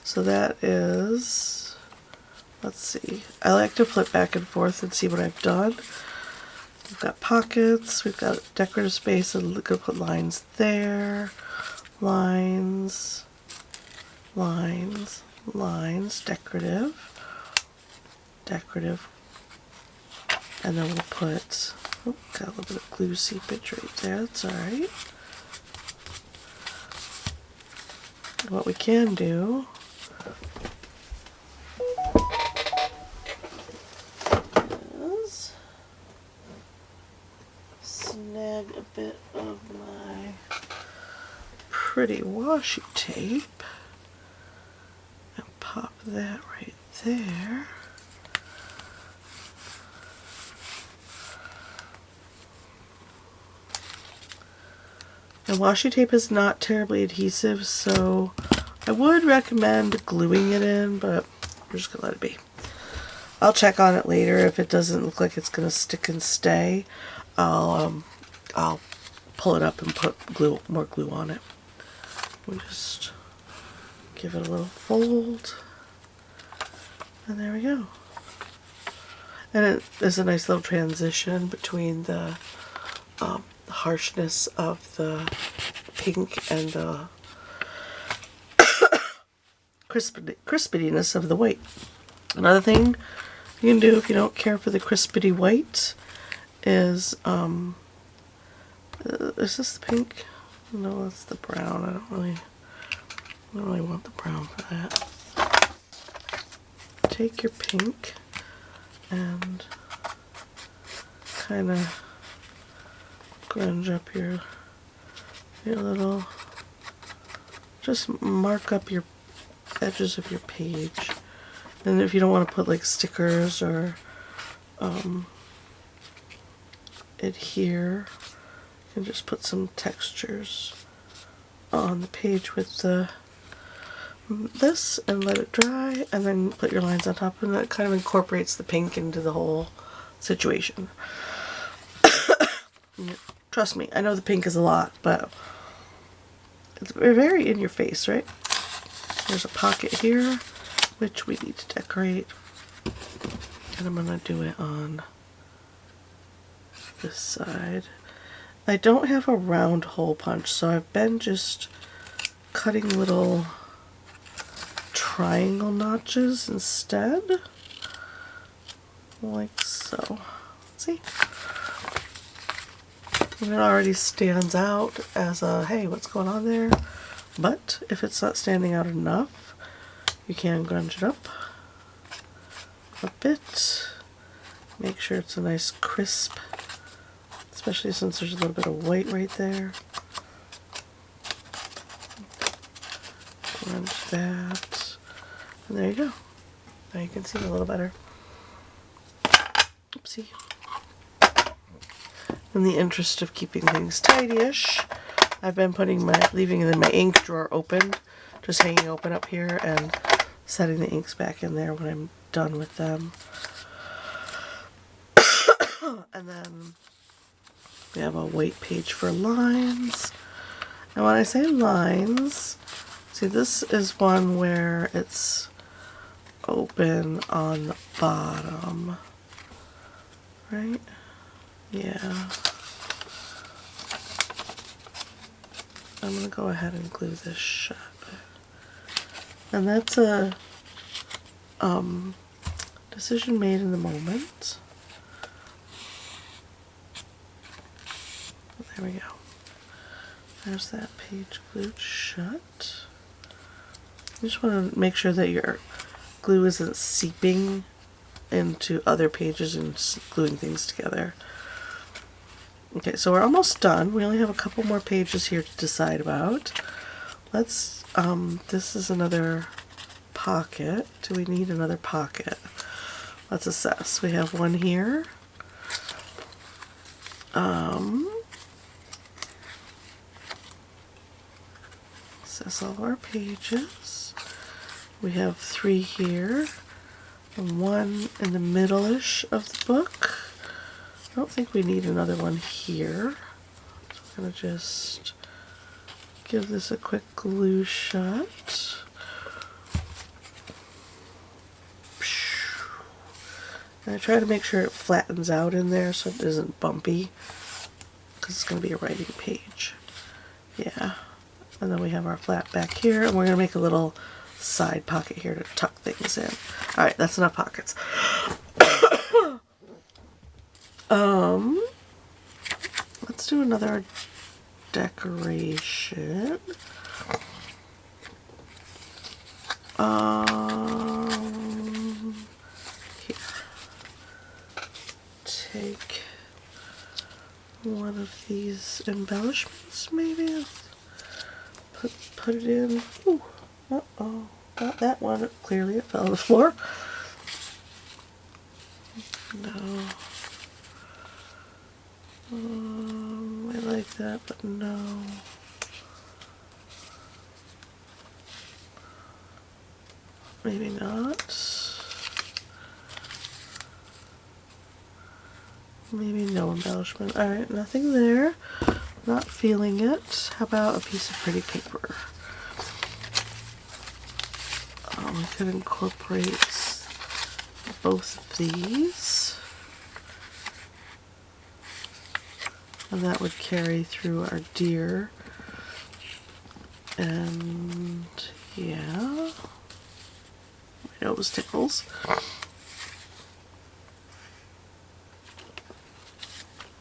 So that is, let's see, I like to flip back and forth and see what I've done. We've got pockets, we've got decorative space, and we're going to put lines there, lines, lines, lines, decorative, decorative, and then we'll put, oh, got a little bit of glue seepage right there, that's alright. What we can do is snag a bit of my pretty washi tape and pop that right there. And washi tape is not terribly adhesive, so I would recommend gluing it in, but we're just gonna let it be. I'll check on it later. If it doesn't look like it's gonna stick and stay, I'll pull it up and put more glue on it. We just give it a little fold, and there we go. And it is a nice little transition between the harshness of the pink and the crispiness of the white. Another thing you can do if you don't care for the crispity white is this the pink? No, that's the brown. I don't really want the brown for that. Take your pink and kind of grunge up your little, just mark up your edges of your page. And if you don't want to put like stickers or adhere, you can just put some textures on the page with this and let it dry, and then put your lines on top, and that kind of incorporates the pink into the whole situation. Trust me, I know the pink is a lot, but it's very in your face, right? There's a pocket here, which we need to decorate. And I'm going to do it on this side. I don't have a round hole punch, so I've been just cutting little triangle notches instead. Like so. See? And it already stands out as a, hey, what's going on there? But if it's not standing out enough, you can grunge it up a bit. Make sure it's a nice crisp, especially since there's a little bit of white right there. Grunge that. And there you go. Now you can see it a little better. Oopsie. In the interest of keeping things tidy-ish, I've been leaving my ink drawer open, just hanging open up here, and setting the inks back in there when I'm done with them. And then we have a white page for lines. And when I say lines, see, this is one where it's open on the bottom, right? Yeah. I'm going to go ahead and glue this shut. And that's a decision made in the moment. There we go. There's that page glued shut. You just want to make sure that your glue isn't seeping into other pages and gluing things together. Okay, so we're almost done. We only have a couple more pages here to decide about. Let's, this is another pocket. Do we need another pocket? Let's assess. We have one here. Assess all of our pages. We have 3 here, and 1 in the middle-ish of the book. I don't think we need another one here. So I'm going to just give this a quick glue shot. And I try to make sure it flattens out in there so it isn't bumpy, because it's going to be a writing page. Yeah. And then we have our flat back here, and we're going to make a little side pocket here to tuck things in. Alright, that's enough pockets. Let's do another decoration. Here. Take one of these embellishments, maybe. Put it in. Ooh, uh-oh, not that one. Clearly it fell on the floor. No. I like that, but no. Maybe not. Maybe no embellishment. Alright, nothing there. Not feeling it. How about a piece of pretty paper? We could incorporate both of these. And that would carry through our deer. And yeah. My nose tickles.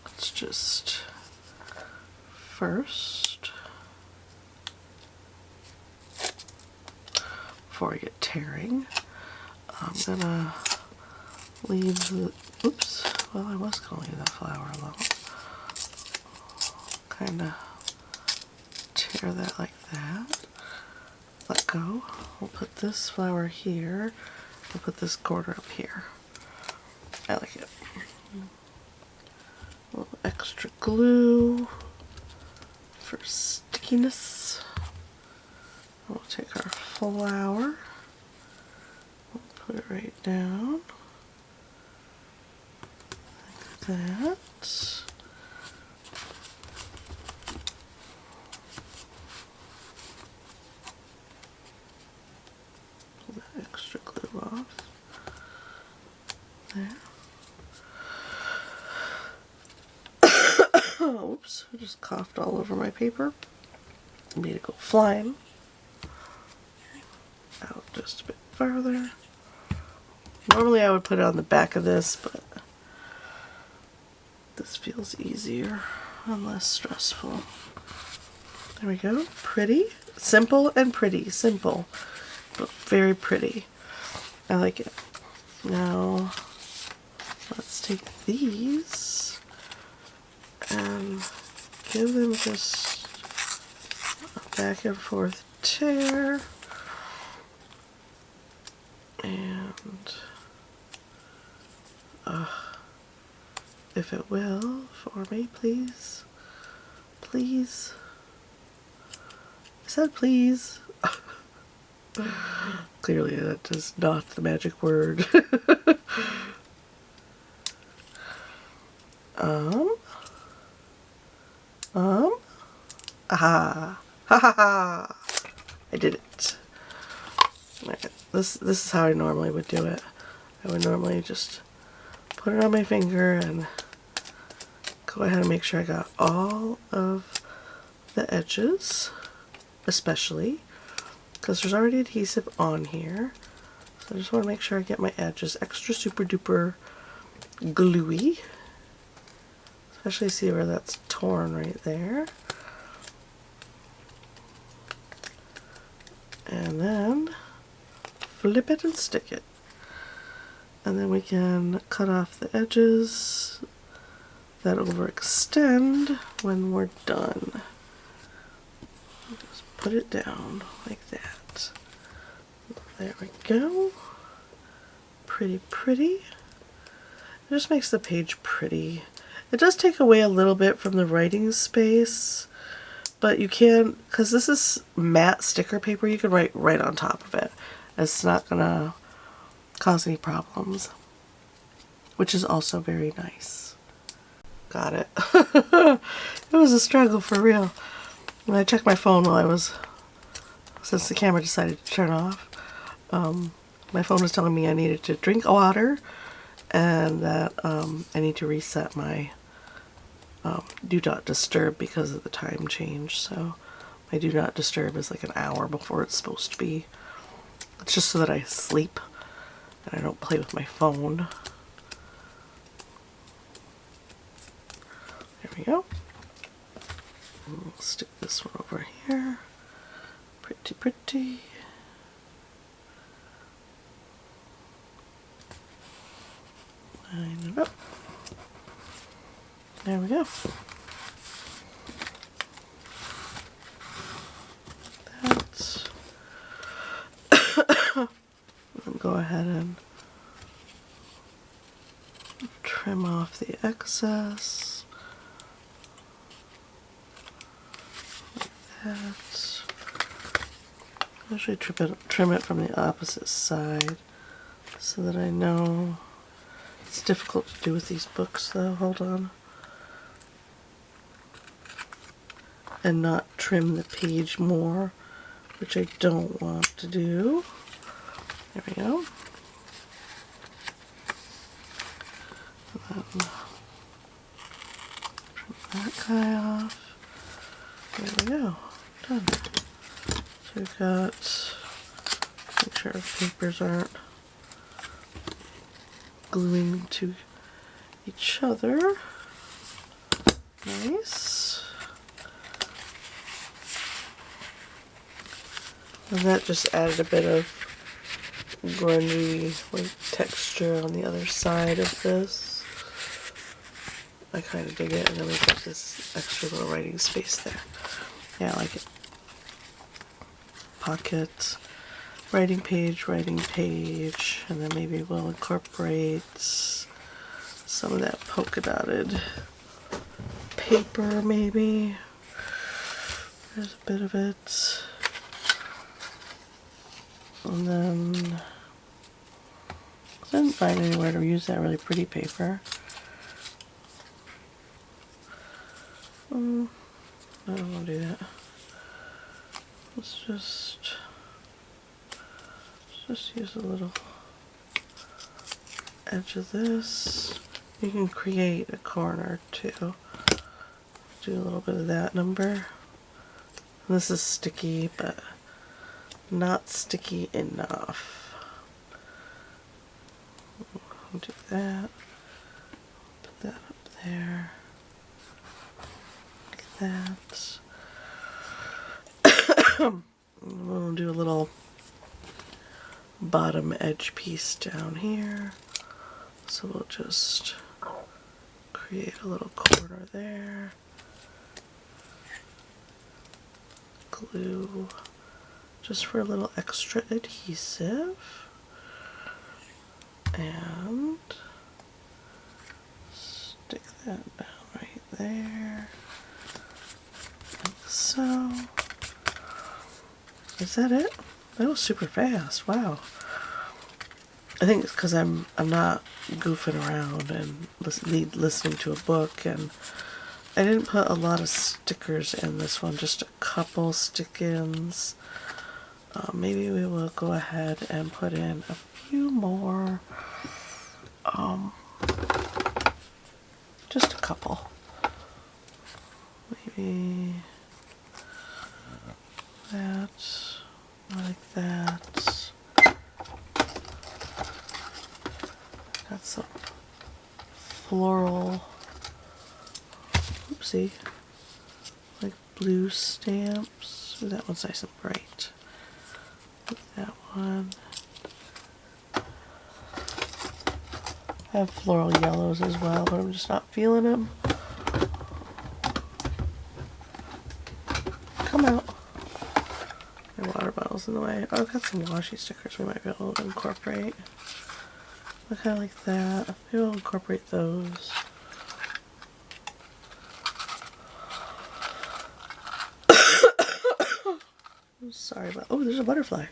Let's just first, before I get tearing, I'm gonna leave the, oops, well I was gonna leave that flower alone. Kinda tear that like that. Let go. We'll put this flower here. We'll put this quarter up here. I like it. A little extra glue for stickiness. We'll take our flower. We'll put it right down. Like that. Extra glue off there. Oops, I just coughed all over my paper. Made it go flying. Out just a bit farther. Normally I would put it on the back of this, but this feels easier and less stressful. There we go. Pretty. Simple and pretty. Simple, but very pretty. I like it. Now, let's take these and give them just a back and forth tear. And, if it will, for me, please. Please. I said please. Clearly that is not the magic word. Aha. Ha ha ha. I did it. Okay. This is how I normally would do it. I would normally just put it on my finger and go ahead and make sure I got all of the edges, especially because there's already adhesive on here. So I just want to make sure I get my edges extra super duper gluey. Especially see where that's torn right there. And then flip it and stick it. And then we can cut off the edges that overextend when we're done. Just put it down like that. There we go. Pretty, pretty. It just makes the page pretty. It does take away a little bit from the writing space, but you can, because this is matte sticker paper, you can write right on top of it. It's not gonna cause any problems, which is also very nice. Got it. It was a struggle for real. When I checked my phone since the camera decided to turn off, my phone was telling me I needed to drink water and that I need to reset my do not disturb because of the time change. So my do not disturb is like an hour before it's supposed to be. It's just so that I sleep and I don't play with my phone. There we go. We'll stick this one over here. Pretty, pretty. Line it up. There we go. That's and go ahead and trim off the excess. Like that. Usually trim it from the opposite side so that I know. It's difficult to do with these books though. Hold on. And not trim the page more, which I don't want to do. There we go. And then trim that guy off. There we go. Done. So we've got, make sure our papers aren't gluing to each other. Nice. And that just added a bit of grungy like texture on the other side of this. I kind of dig it, and then we've got this extra little writing space there. Yeah, I like it. Pocket, writing page, and then maybe we'll incorporate some of that polka dotted paper, maybe. There's a bit of it. And then I didn't find anywhere to use that really pretty paper. I don't want to do that. Let's just use a little edge of this. You can create a corner too. Do a little bit of that number. And this is sticky, but not sticky enough. I'll do that. Put that up there. Like that. We'll do a little bottom edge piece down here. So we'll just create a little corner there. Glue just for a little extra adhesive. And stick that down right there. Like so. Is that it? That was super fast. Wow. I think it's because I'm not goofing around and listening to a book, and I didn't put a lot of stickers in this one, just a couple stick-ins. Maybe we will go ahead and put in a few more. Just a couple. Maybe that, like that. Got some floral, oopsie, like blue stamps. Ooh, that one's nice and bright. That one. I have floral yellows as well, but I'm just not feeling them. Come out. My water bottle's in the way. Oh, I've got some washi stickers we might be able to incorporate. Kind of like that. Maybe we'll incorporate those. Sorry about. Oh, there's a butterfly.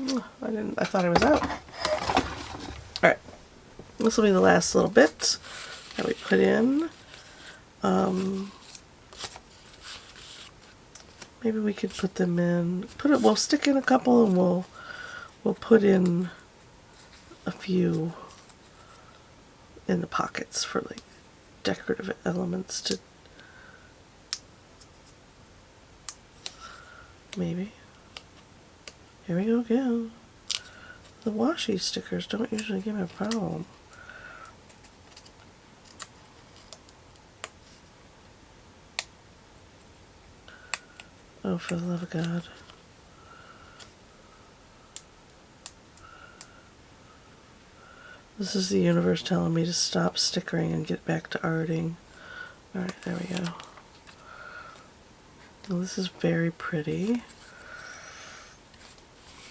I thought I was out. Alright. This will be the last little bit that we put in. Maybe we could put them in. We'll stick in a couple, and we'll put in a few in the pockets for like decorative elements to maybe. Here we go again. The washi stickers don't usually give me a problem. Oh, for the love of God. This is the universe telling me to stop stickering and get back to arting. Alright, there we go. Well, this is very pretty.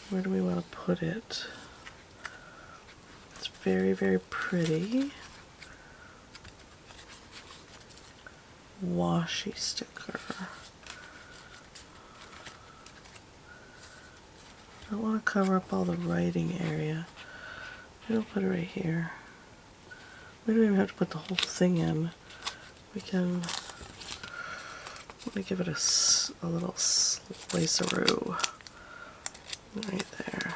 Where do we want to put it? It's very, very pretty. Washi sticker. I don't want to cover up all the writing area. We'll put it right here. We don't even have to put the whole thing in. We can, let me give it a little sliceroo right there.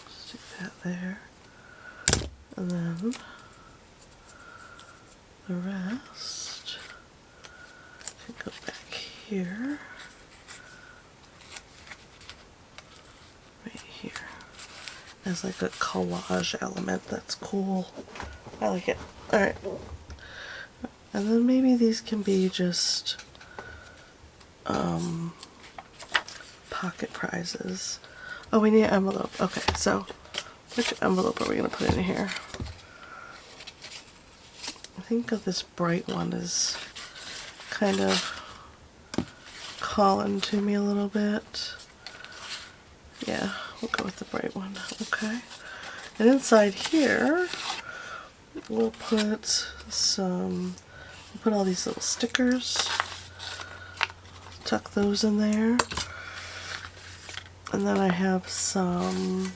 Stick that there. And then the rest can go back here. Right here. As like a collage element. That's cool. I like it. Alright. And then maybe these can be just pocket prizes. Oh, we need an envelope. Okay, so which envelope are we going to put in here? I think that this bright one is kind of calling to me a little bit. Yeah, we'll go with the bright one. Okay. And inside here, we'll put all these little stickers. Tuck those in there. And then I have some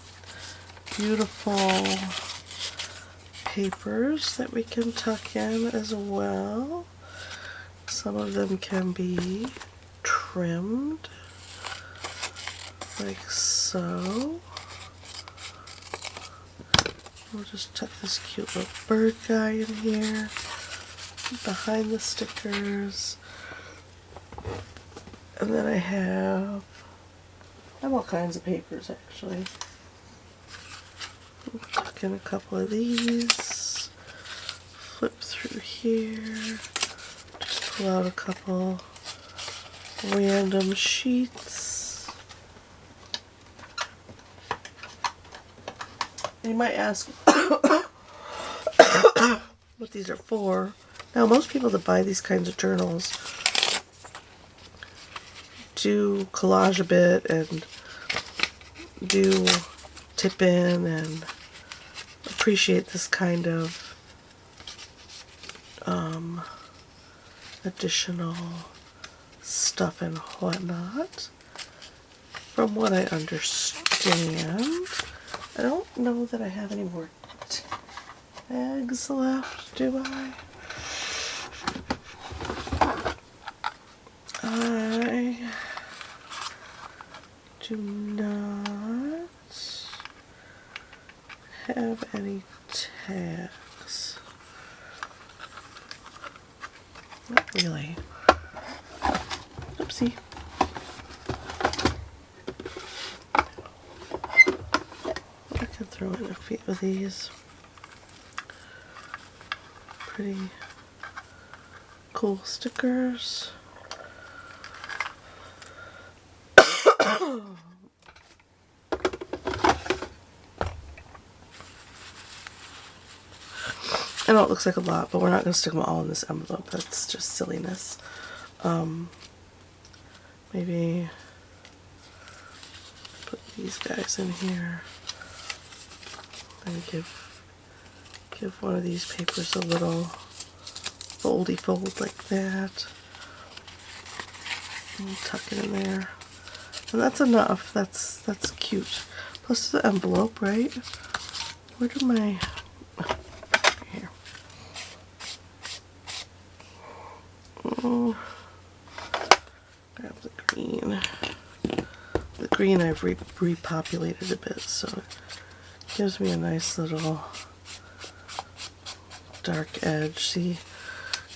beautiful papers that we can tuck in as well. Some of them can be trimmed like so. We'll just tuck this cute little bird guy in here behind the stickers. And then I have all kinds of papers actually. We'll tuck in a couple of these, flip through here, just pull out a couple random sheets. You might ask what these are for. Now, most people that buy these kinds of journals do collage a bit and do tip in and appreciate this kind of additional stuff and whatnot. From what I understand, I don't know that I have any more tags left, do I? I do not have any tags. Not really. Oopsie. I can throw in a few of these. Pretty cool stickers. I know it looks like a lot, but we're not going to stick them all in this envelope. That's just silliness. Maybe put these guys in here and give one of these papers a little foldy fold like that. And tuck it in there. And that's enough. That's cute. Plus the envelope, right? Where do my... Here. Grab the green. The green I've repopulated a bit, so it gives me a nice little dark edge. See,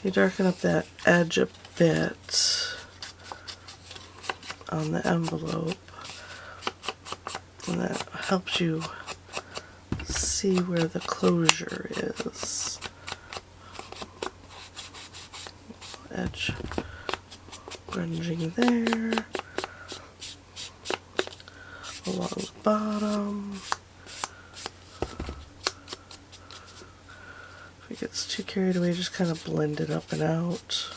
you darken up that edge a bit on the envelope, and that helps you see where the closure is. Edge grunging there, along the bottom. If it gets too carried away, just kind of blend it up and out.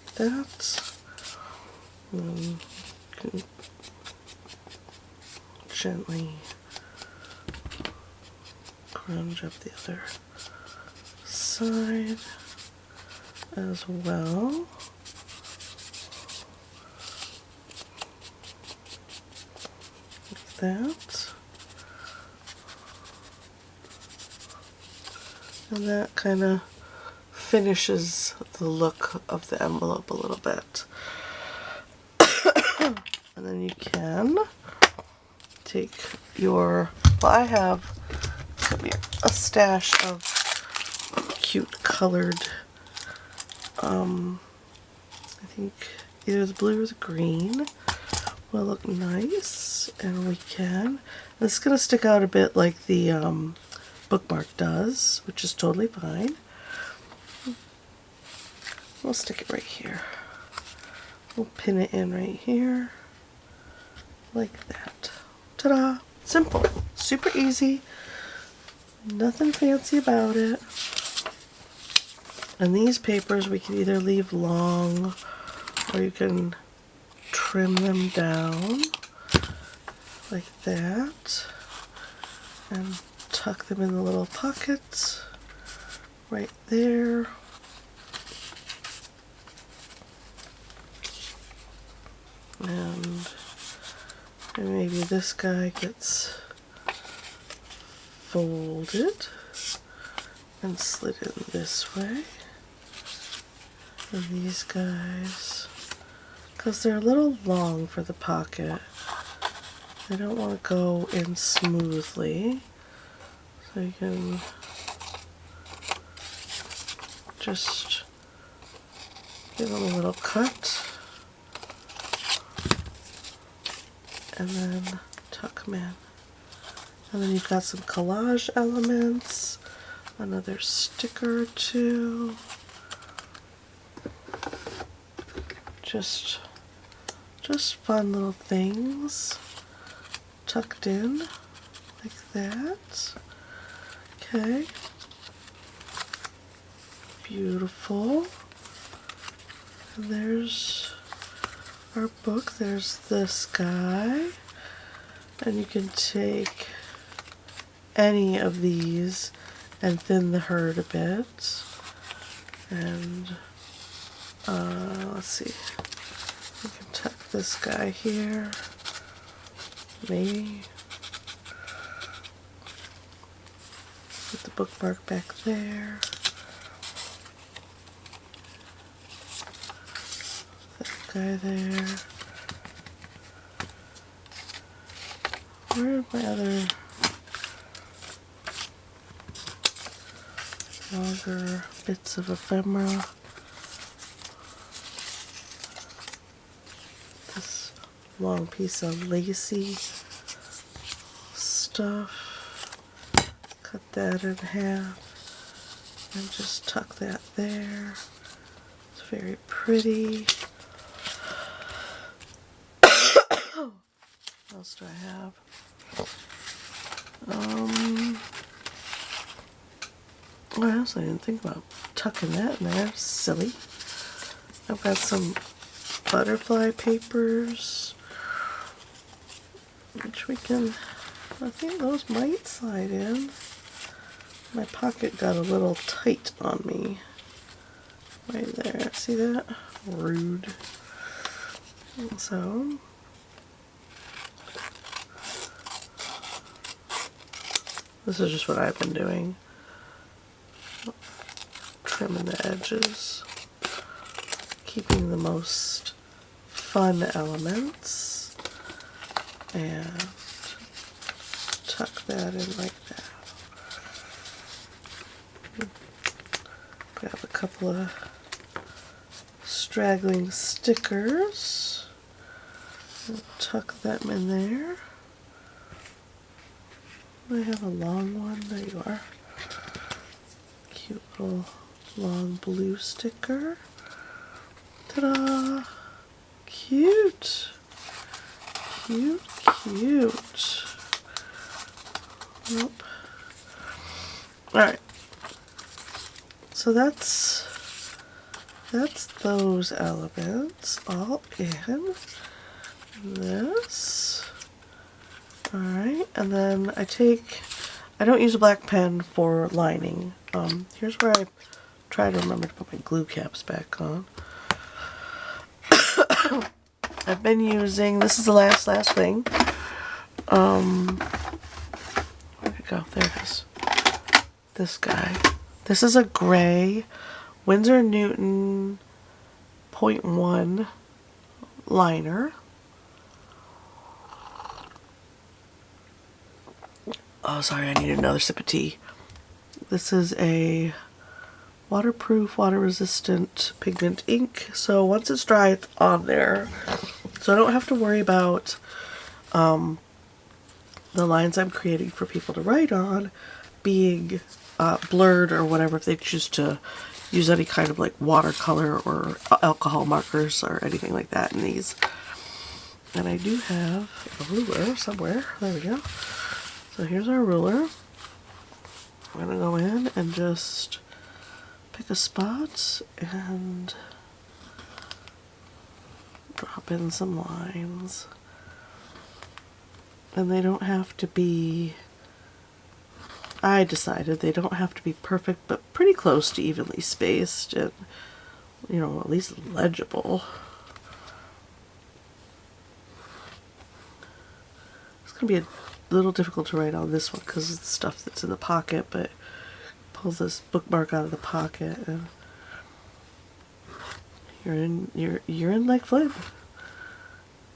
Like that. And you can gently grunge up the other side as well. Like that. And that kind of finishes the look of the envelope a little bit. And then you can take your, well, I have a stash of cute colored, I think either the blue or the green will look nice, and we can. It's going to stick out a bit like the bookmark does, which is totally fine. We'll stick it right here. We'll pin it in right here, like that. Ta-da! Simple, super easy, nothing fancy about it. And these papers we can either leave long, or you can trim them down like that and tuck them in the little pockets right there. And maybe this guy gets folded and slid in this way. And these guys, because they're a little long for the pocket, they don't want to go in smoothly. So you can just give them a little cut and then tuck them in. And then you've got some collage elements, another sticker or two. Just fun little things tucked in like that. Okay. Beautiful. And there's our book. There's this guy. And you can take any of these and thin the herd a bit. And let's see. We can tuck this guy here. Maybe. Put the bookmark back there. That guy there. Where are my other longer bits of ephemera? This long piece of lacy stuff. Cut that in half and just tuck that there. It's very pretty. What else do I have? What else I didn't think about tucking that in there. Silly. I've got some butterfly papers, which we can, I think those might slide in. My pocket got a little tight on me. Right there. See that? Rude. So, this is just what I've been doing. Trimming the edges. Keeping the most fun elements. And tuck that in like that. Grab a couple of straggling stickers and tuck them in there. I have a long one. There you are. Cute little long blue sticker. Ta-da! Cute! Cute, cute. Nope. Alright. So that's those elements all in this. Alright, and then I don't use a black pen for lining. Here's where I try to remember to put my glue caps back on. I've been using, this is the last thing. Where'd it go? There it is. This guy. This is a gray Winsor & Newton .1 liner. Oh, sorry, I need another sip of tea. This is a waterproof, water-resistant pigment ink. So once it's dry, it's on there. So I don't have to worry about the lines I'm creating for people to write on being blurred or whatever if they choose to use any kind of like watercolor or alcohol markers or anything like that in these. And I do have a ruler somewhere. There we go. So here's our ruler. I'm going to go in and just pick a spot and drop in some lines. And they don't have to be, I decided they don't have to be perfect, but pretty close to evenly spaced and, you know, at least legible. It's going to be a little difficult to write on this one because it's stuff that's in the pocket, but pull this bookmark out of the pocket and you're in like flame.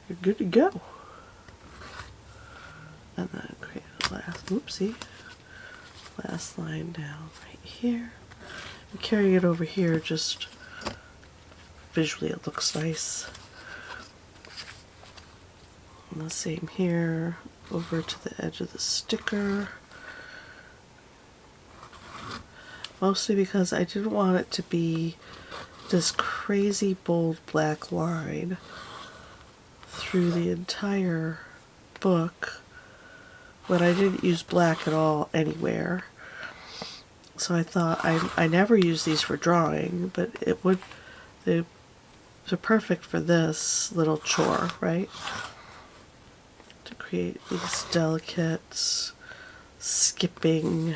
You're good to go. And then create a last line down right here. And carrying it over here, just visually it looks nice. And the same here, over to the edge of the sticker. Mostly because I didn't want it to be this crazy bold black line through the entire book when I didn't use black at all anywhere. So I thought I never use these for drawing, but they're perfect for this little chore, right? To create these delicate skipping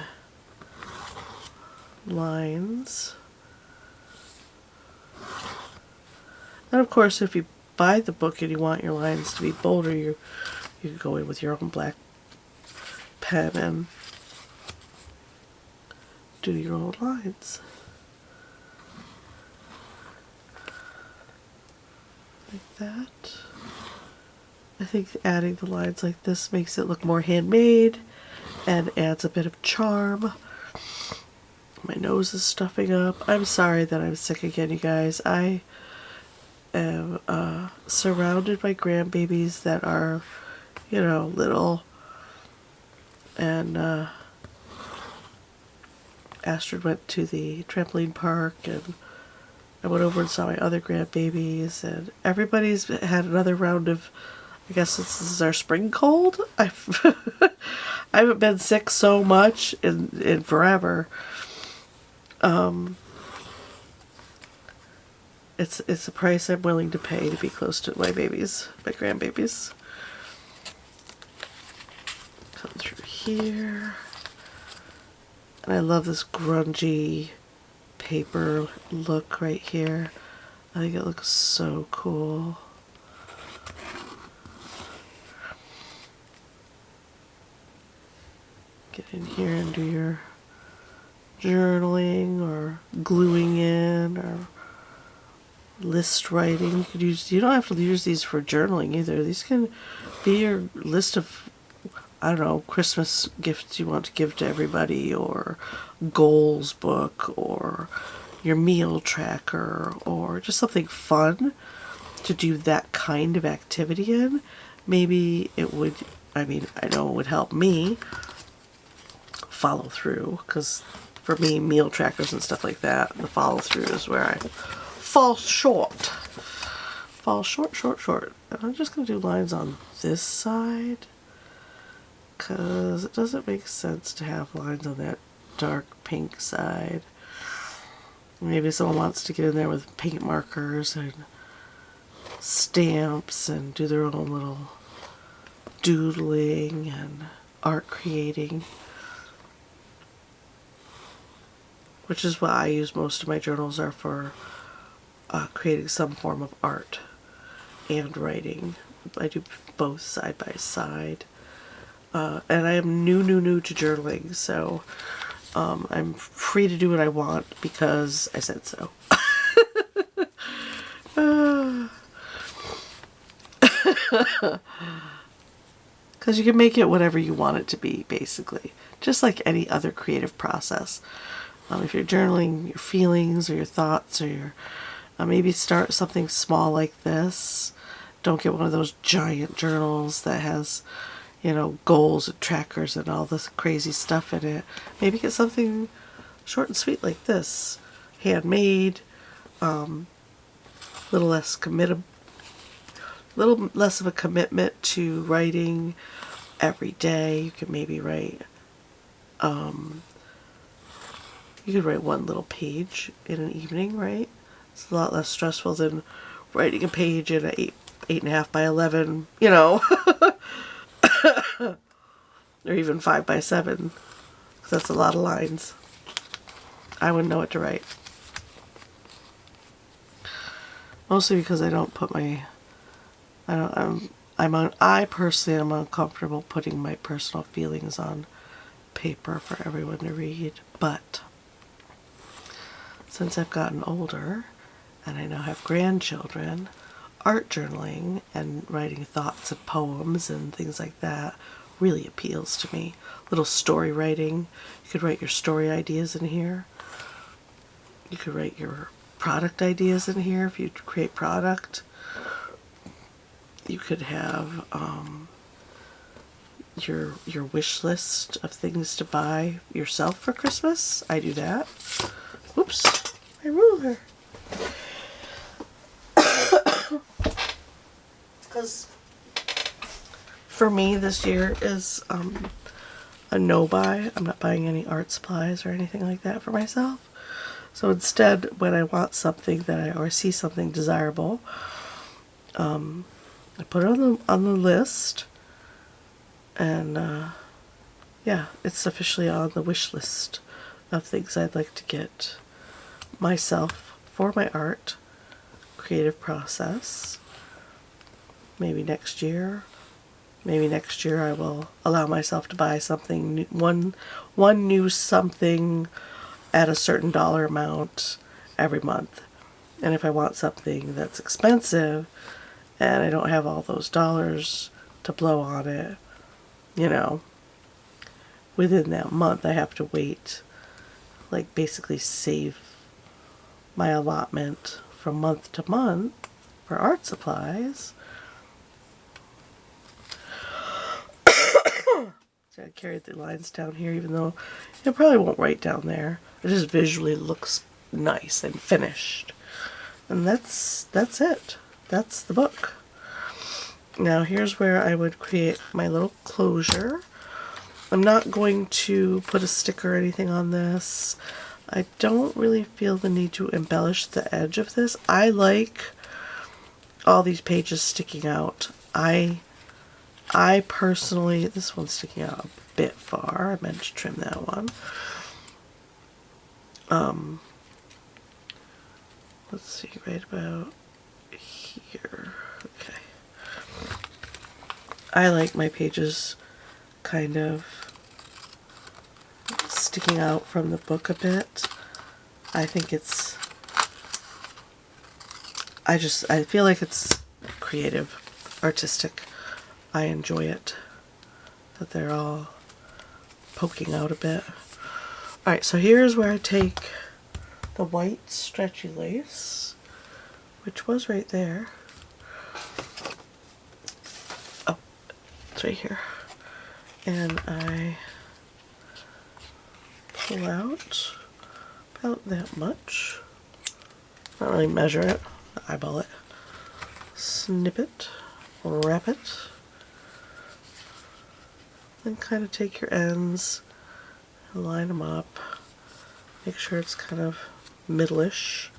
lines. And of course, if you buy the book and you want your lines to be bolder, you can go in with your own black pen and do your own lines. Like that. I think adding the lines like this makes it look more handmade and adds a bit of charm. My nose is stuffing up. I'm sorry that I'm sick again, you guys. I am surrounded by grandbabies that are, you know, little. And Astrid went to the trampoline park, and I went over and saw my other grandbabies, and everybody's had another round of, I guess this is our spring cold. I haven't been sick so much in forever. It's a price I'm willing to pay to be close to my babies, my grandbabies. Come through here. And I love this grungy paper look right here. I think it looks so cool. Get in here and do your journaling or gluing in or list writing. You don't have to use these for journaling either. These can be your list of, I don't know, Christmas gifts you want to give to everybody, or goals book, or your meal tracker, or just something fun to do that kind of activity in. Maybe it would, I know it would help me follow through, because for me, meal trackers and stuff like that, the follow through is where I fall short. Short. And I'm just going to do lines on this side, because it doesn't make sense to have lines on that dark pink side. Maybe someone wants to get in there with paint markers and stamps and do their own little doodling and art creating, which is what I use most of my journals are for, creating some form of art and writing. I do both side by side. And I am new to journaling, so I'm free to do what I want because I said so. Because you can make it whatever you want it to be, basically. Just like any other creative process. If you're journaling your feelings or your thoughts, or your maybe start something small like this. Don't get one of those giant journals that has, goals and trackers and all this crazy stuff in it. Maybe get something short and sweet like this. Handmade, little less of a commitment to writing every day. You can maybe write, you could write one little page in an evening, right? It's a lot less stressful than writing a page in an 8.5 by 11, or even 5 by 7, because that's a lot of lines. I wouldn't know what to write. Mostly because I don't put I personally am uncomfortable putting my personal feelings on paper for everyone to read, but since I've gotten older and I now have grandchildren, art journaling and writing thoughts and poems and things like that really appeals to me. Little story writing. You could write your story ideas in here. You could write your product ideas in here if you create product. You could have your wish list of things to buy yourself for Christmas. I do that. Oops, my ruler. Because for me this year is a no buy. I'm not buying any art supplies or anything like that for myself. So instead, when I want something or see something desirable, I put it on the list, and yeah, it's officially on the wish list of things I'd like to get myself for my art creative process. Maybe next year I will allow myself to buy something new, one new something at a certain dollar amount every month. And if I want something that's expensive and I don't have all those dollars to blow on it, within that month I have to wait, like basically save my allotment from month to month for art supplies. So I carried the lines down here, even though it probably won't write down there. It just visually looks nice and finished. And that's it. That's the book. Now here's where I would create my little closure. I'm not going to put a sticker or anything on this. I don't really feel the need to embellish the edge of this. I like all these pages sticking out. I personally, this one's sticking out a bit far. I meant to trim that one. let's see, right about here. Okay. I like my pages kind of sticking out from the book a bit. I think it's, I feel like it's creative, artistic. I enjoy it, that they're all poking out a bit. Alright, so here's where I take the white stretchy lace, which was right there. Oh, it's right here. And I pull out about that much. Not really measure it, eyeball it. Snip it, wrap it. Then kind of take your ends and line them up. Make sure it's kind of middle-ish.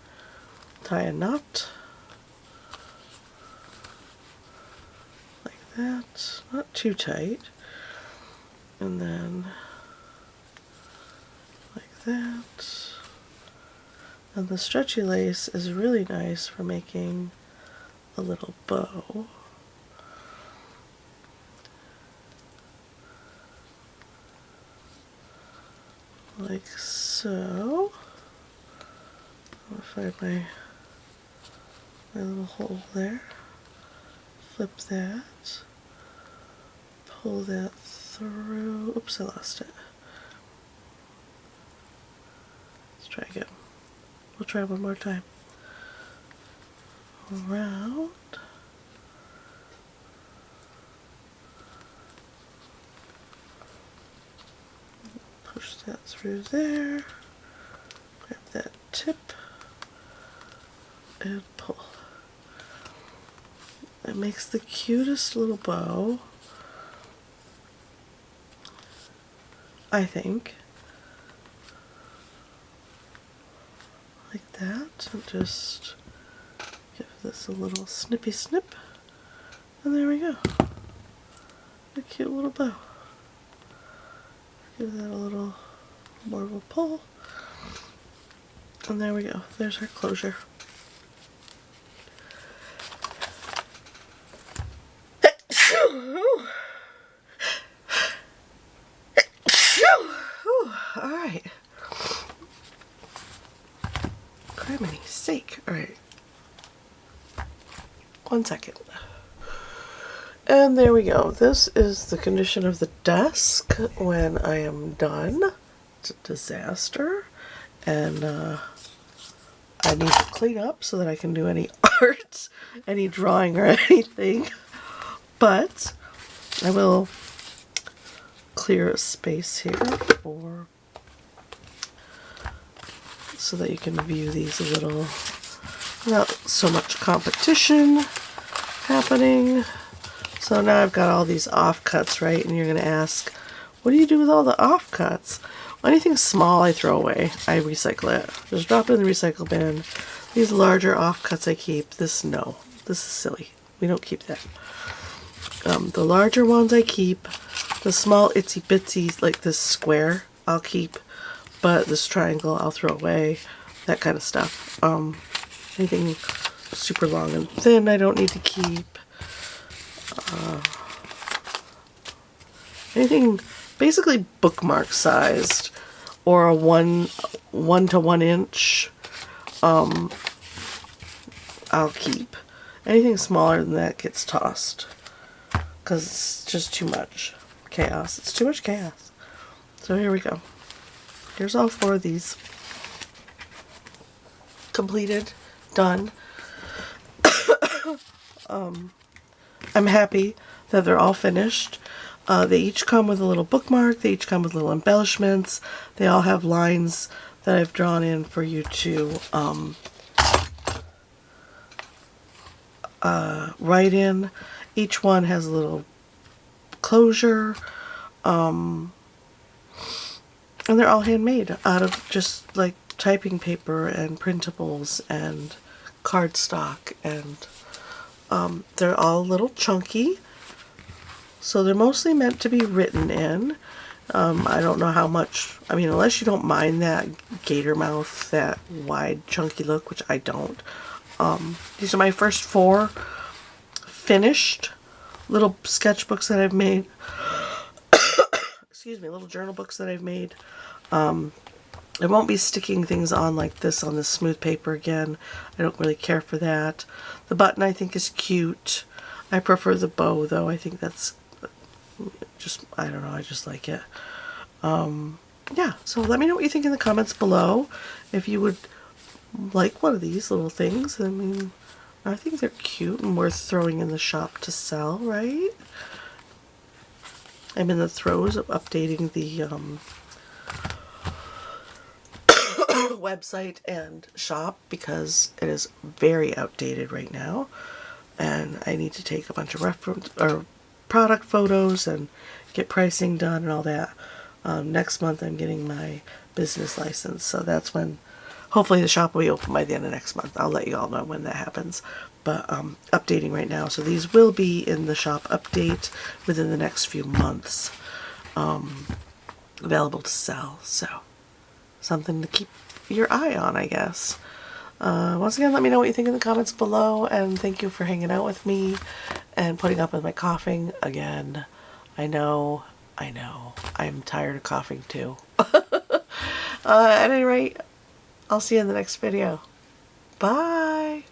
Tie a knot. Like that. Not too tight. And then like that. And the stretchy lace is really nice for making a little bow. Like so. I'll find my little hole there. Flip that. Pull that through. Oops, I lost it. Let's try again. We'll try one more time. Around. Push that through there. Grab that tip and pull. It makes the cutest little bow, I think. Like that, and just give this a little snippy snip, and there we go. A cute little bow. Give that a little more of a pull, and there we go. There's our closure. Alright. Criminy sake. Alright. 1 second. And there we go. This is the condition of the desk when I am done. It's a disaster. And I need to clean up so that I can do any art, any drawing or anything. But I will clear a space here for so that you can view these a little, not so much competition happening. So now I've got all these offcuts, right? And you're going to ask, what do you do with all the offcuts? Well, anything small I throw away. I recycle it. Just drop it in the recycle bin. These larger offcuts I keep. This, no. This is silly. We don't keep that. The larger ones I keep. The small itsy bitsy, like this square, I'll keep. But this triangle I'll throw away. That kind of stuff. Anything super long and thin I don't need to keep. Anything basically bookmark sized or a 1 to 1 inch I'll keep. Anything smaller than that gets tossed because it's just too much chaos. It's too much chaos. So here we go. Here's all 4 of these completed, done. I'm happy that they're all finished. They each come with a little bookmark. They each come with little embellishments. They all have lines that I've drawn in for you to write in. Each one has a little closure. And they're all handmade out of just like typing paper and printables and cardstock, and they're all a little chunky, so they're mostly meant to be written in. I don't know how much, I mean, unless you don't mind that gator mouth, that wide chunky look, which I don't. These are my first 4 finished little sketchbooks that I've made. Excuse me, little journal books that I've made. I won't be sticking things on like this on this smooth paper again. I don't really care for that. The button I think is cute. I prefer the bow though. I think that's just, I don't know, I just like it. Yeah, so let me know what you think in the comments below. If you would like one of these little things. I mean, I think they're cute and worth throwing in the shop to sell, right? I'm in the throes of updating the website and shop because it is very outdated right now, and I need to take a bunch of reference or product photos and get pricing done and all that. Next month I'm getting my business license, so that's when hopefully the shop will be open by the end of next month. I'll let you all know when that happens, but updating right now, so these will be in the shop update within the next few months, available to sell, so something to keep your eye on, I guess. Once again, let me know what you think in the comments below, and thank you for hanging out with me and putting up with my coughing again. I know, I'm tired of coughing too. At any rate, I'll see you in the next video. Bye!